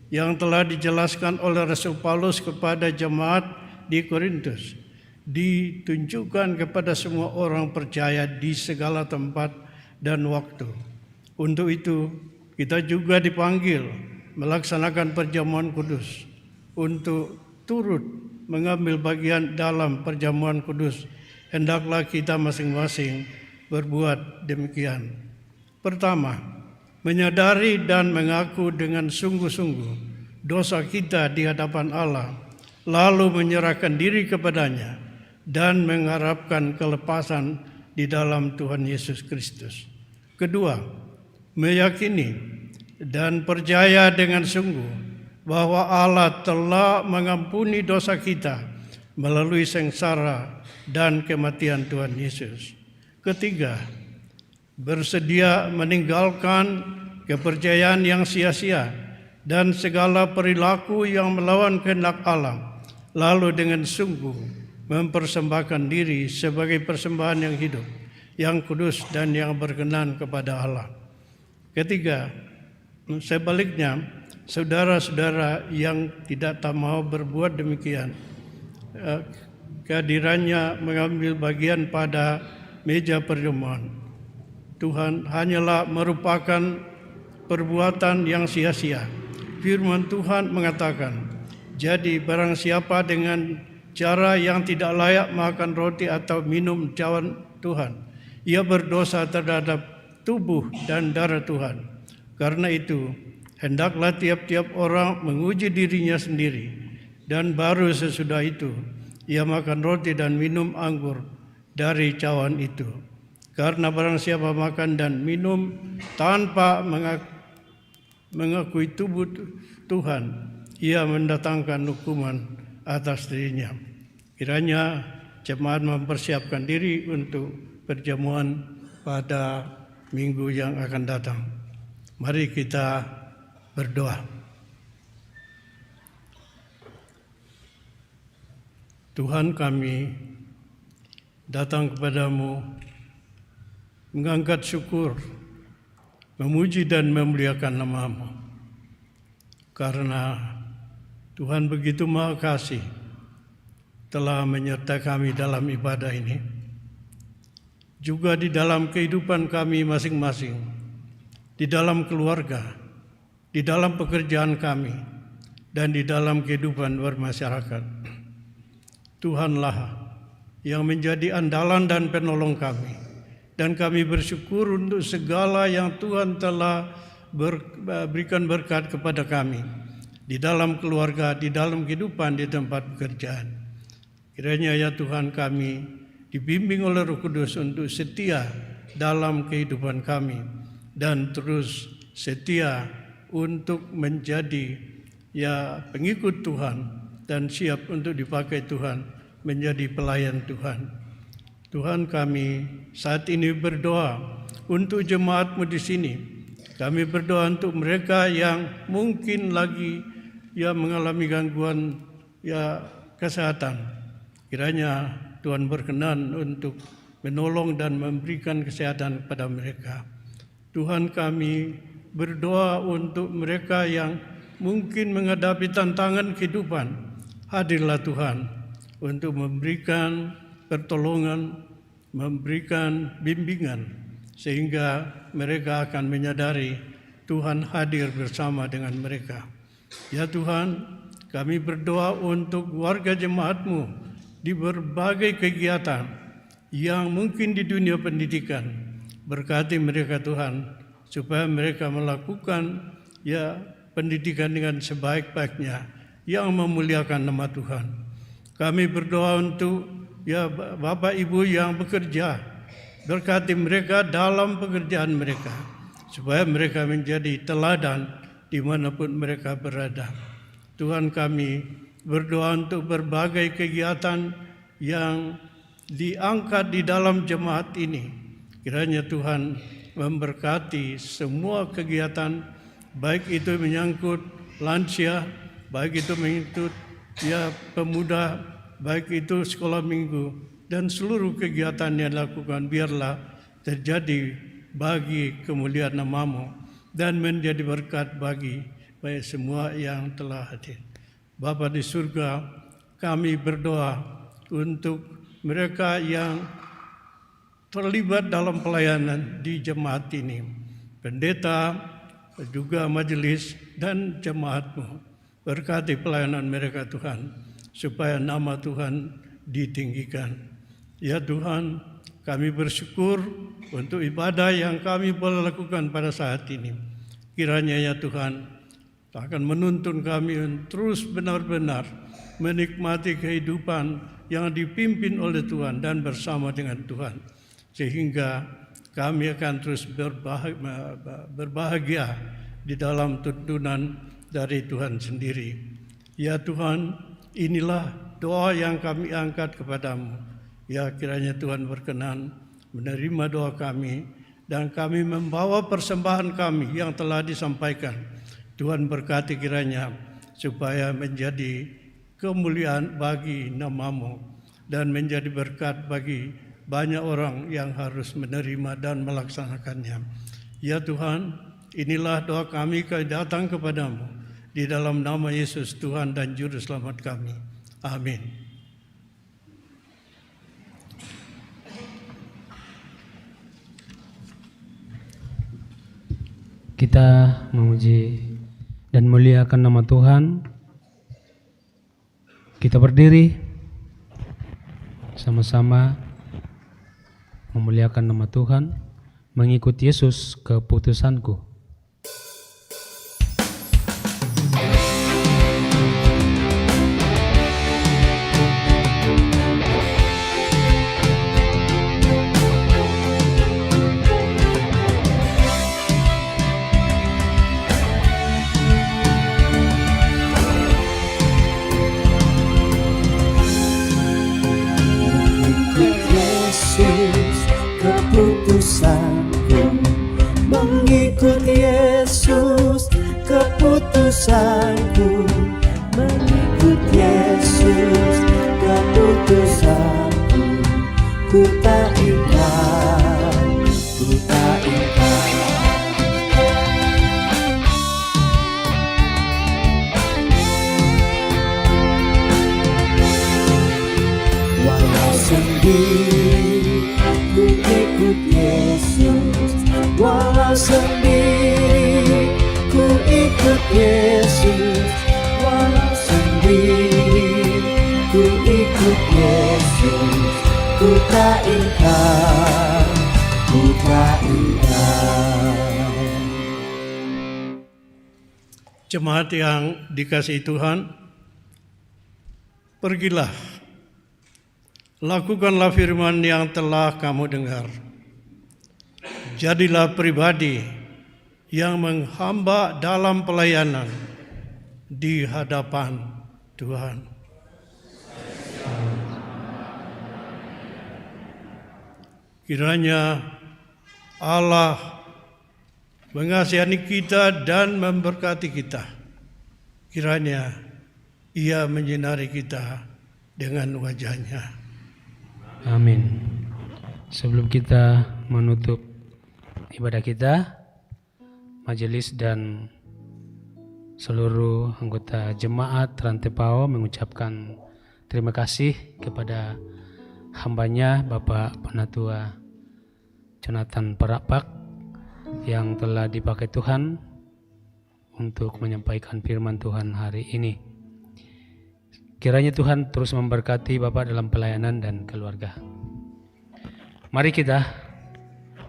yang telah dijelaskan oleh Rasul Paulus kepada jemaat di Korintus ditunjukkan kepada semua orang percaya di segala tempat dan waktu. Untuk itu kita juga dipanggil melaksanakan perjamuan kudus. Untuk turut mengambil bagian dalam perjamuan kudus, hendaklah kita masing-masing berbuat demikian. Pertama, menyadari dan mengaku dengan sungguh-sungguh dosa kita di hadapan Allah, lalu menyerahkan diri kepadanya dan mengharapkan kelepasan di dalam Tuhan Yesus Kristus. Kedua, meyakini dan percaya dengan sungguh bahwa Allah telah mengampuni dosa kita melalui sengsara dan kematian Tuhan Yesus. Ketiga, bersedia meninggalkan kepercayaan yang sia-sia dan segala perilaku yang melawan kehendak Allah, lalu dengan sungguh mempersembahkan diri sebagai persembahan yang hidup, yang kudus dan yang berkenan kepada Allah. Ketiga, sebaliknya, saudara-saudara yang tidak mau berbuat demikian, kehadirannya mengambil bagian pada meja perjamuan Tuhan hanyalah merupakan perbuatan yang sia-sia. Firman Tuhan mengatakan, jadi barang siapa dengan cara yang tidak layak makan roti atau minum cawan Tuhan, ia berdosa terhadap tubuh dan darah Tuhan. Karena itu, hendaklah tiap-tiap orang menguji dirinya sendiri, dan baru sesudah itu ia makan roti dan minum anggur dari cawan itu. Karena barang siapa makan dan minum tanpa mengakui tubuh Tuhan, ia mendatangkan hukuman atas dirinya. Kiranya jemaat mempersiapkan diri untuk perjamuan pada minggu yang akan datang. Mari kita berdoa. Tuhan, kami datang kepadamu mengangkat syukur, memuji dan memuliakan nama-Mu. Karena Tuhan begitu Maha Kasih telah menyertai kami dalam ibadah ini, juga di dalam kehidupan kami masing-masing, di dalam keluarga, di dalam pekerjaan kami, dan di dalam kehidupan bermasyarakat. Tuhanlah yang menjadi andalan dan penolong kami, dan kami bersyukur untuk segala yang Tuhan telah berikan berkat kepada kami di dalam keluarga, di dalam kehidupan, di tempat pekerjaan. Kiranya ya Tuhan, kami dibimbing oleh Roh Kudus untuk setia dalam kehidupan kami dan terus setia untuk menjadi ya pengikut Tuhan dan siap untuk dipakai Tuhan menjadi pelayan Tuhan. Tuhan, kami saat ini berdoa untuk jemaat-Mu di sini. Kami berdoa untuk mereka yang mungkin lagi mengalami gangguan kesehatan. Kiranya Tuhan berkenan untuk menolong dan memberikan kesehatan kepada mereka. Tuhan, kami berdoa untuk mereka yang mungkin menghadapi tantangan kehidupan. Hadirlah Tuhan untuk memberikan pertolongan, memberikan bimbingan, sehingga mereka akan menyadari Tuhan hadir bersama dengan mereka. Ya Tuhan, kami berdoa untuk warga jemaat-Mu di berbagai kegiatan yang mungkin di dunia pendidikan. Berkati mereka Tuhan, supaya mereka melakukan pendidikan dengan sebaik-baiknya yang memuliakan nama Tuhan. Kami berdoa untuk Bapak Ibu yang bekerja, berkati mereka dalam pekerjaan mereka, supaya mereka menjadi teladan dimanapun mereka berada. Tuhan, kami berdoa untuk berbagai kegiatan yang diangkat di dalam jemaat ini. Kiranya Tuhan memberkati semua kegiatan, baik itu menyangkut lansia, baik itu menyangkut pemuda, baik itu sekolah minggu, dan seluruh kegiatan yang dilakukan biarlah terjadi bagi kemuliaan nama-Mu dan menjadi berkat bagi semua yang telah hadir. Bapa di surga, kami berdoa untuk mereka yang terlibat dalam pelayanan di jemaat ini, pendeta, juga majelis dan jemaat-Mu. Berkati pelayanan mereka Tuhan, supaya nama Tuhan ditinggikan. Ya Tuhan, kami bersyukur untuk ibadah yang kami boleh lakukan pada saat ini. Kiranya ya Tuhan akan menuntun kami untuk terus benar-benar menikmati kehidupan yang dipimpin oleh Tuhan dan bersama dengan Tuhan, sehingga kami akan terus berbahagia di dalam tuntunan dari Tuhan sendiri. Ya Tuhan, inilah doa yang kami angkat kepadamu. Ya kiranya Tuhan berkenan menerima doa kami, dan kami membawa persembahan kami yang telah disampaikan. Tuhan berkati kiranya supaya menjadi kemuliaan bagi nama-Mu dan menjadi berkat bagi banyak orang yang harus menerima dan melaksanakannya. Ya Tuhan, inilah doa kami datang kepadamu di dalam nama Yesus Tuhan dan Juru Selamat kami. Amin. Kita memuji dan muliakan nama Tuhan. Kita berdiri sama-sama memuliakan nama Tuhan, mengikut Yesus keputusanku. Mengikut Yesus keputusanku, mengikut Yesus keputusanku, ku tak ingkar, ku tak ingkar. Walau sendiri ku ikut Yesus, walau sendiri ku ikut Yesus, walau sendiri ku ikut Yesus, ku tak ingkar, ku tak ingkar. Jemaat yang dikasihi Tuhan, pergilah, lakukanlah firman yang telah kamu dengar. Jadilah pribadi yang menghamba dalam pelayanan di hadapan Tuhan. Kiranya Allah mengasihani kita dan memberkati kita. Kiranya Ia menyinari kita dengan wajah-Nya. Amin. Sebelum kita menutup ibadah kita, majelis dan seluruh anggota jemaat Rantepao mengucapkan terima kasih kepada hambanya Bapak Penatua Jonathan Parapak yang telah dipakai Tuhan untuk menyampaikan firman Tuhan hari ini. Kiranya Tuhan terus memberkati Bapak dalam pelayanan dan keluarga. Mari kita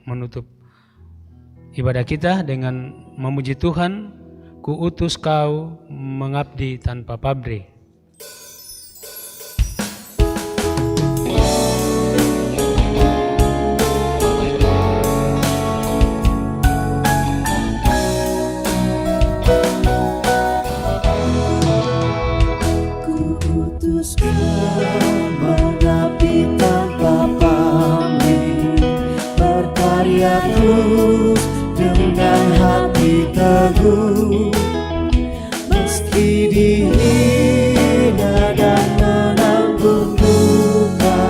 menutup ibadah kita dengan memuji Tuhan. Ku utus kau mengabdi tanpa pamrih. Mengabdi tanpa pamrih, berkarya terus dengan hati teguh, meski dihina dan menanggung duka.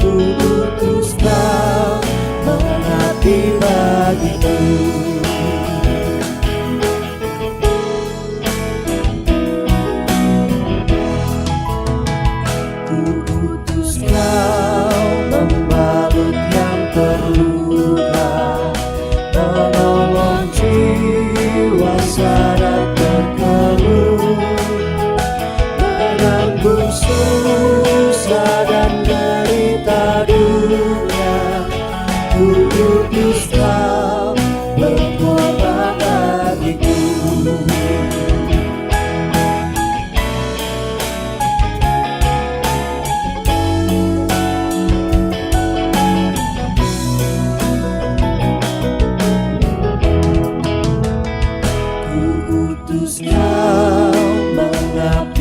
Ku utus kau mengabdi bagiku. Membalut yang terluka, menolong jiwa sadar terkeluh, menanggung susah dan derita dunia. Ku utus kau berkorban bagiku.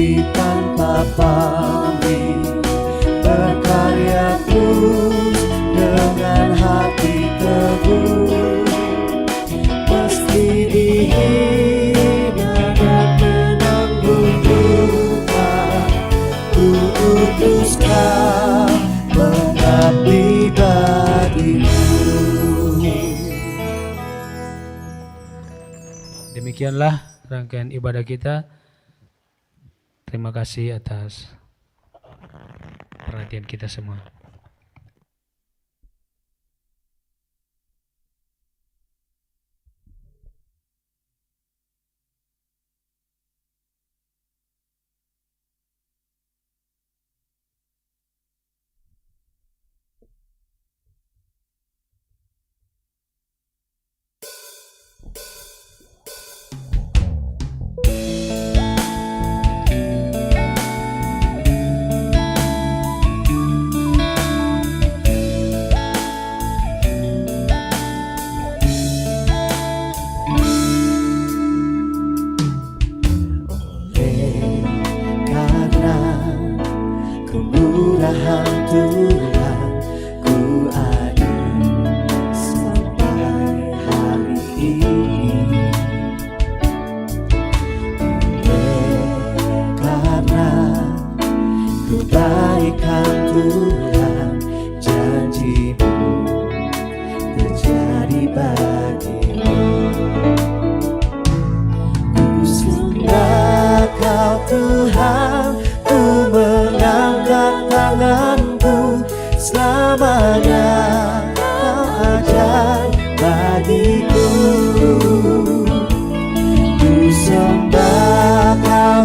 Tanpa pamrih, berkarya terus dengan hati teguh, meski dihina dan menanggung duka. Ku utus kau mengabdi bagimu. Demikianlah rangkaian ibadah kita. Terima kasih atas perhatian kita semua.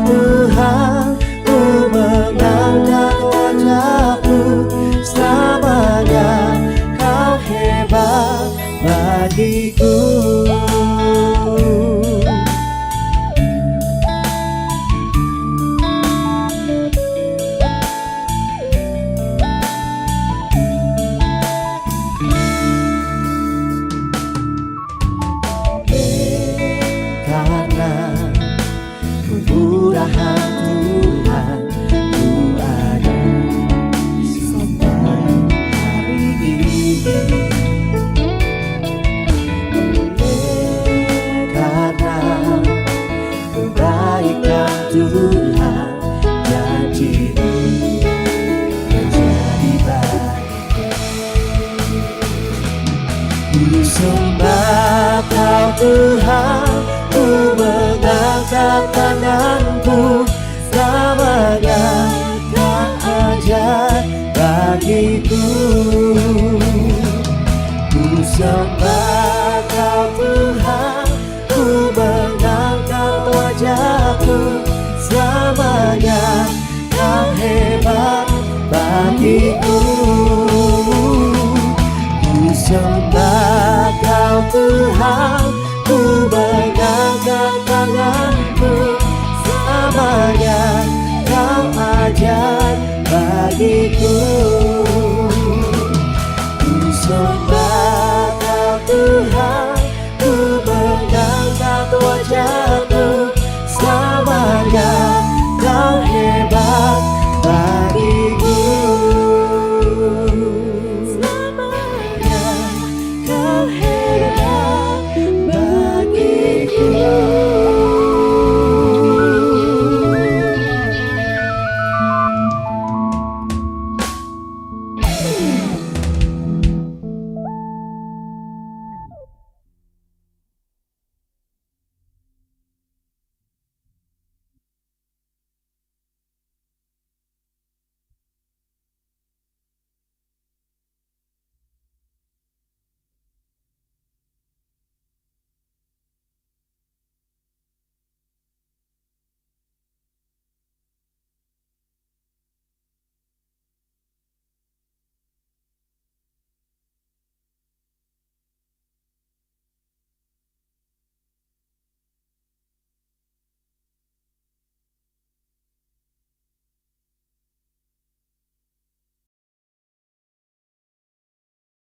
Tuhan, ku mengangkat wajahku Tuhan, ku mengangkat tanganku, selamanya Kau ajar bagiku. Ku sembah Kau Tuhan, ku mengangkat wajahku, selamanya Kau hebat bagiku. Ku sembah Kau Tuhan,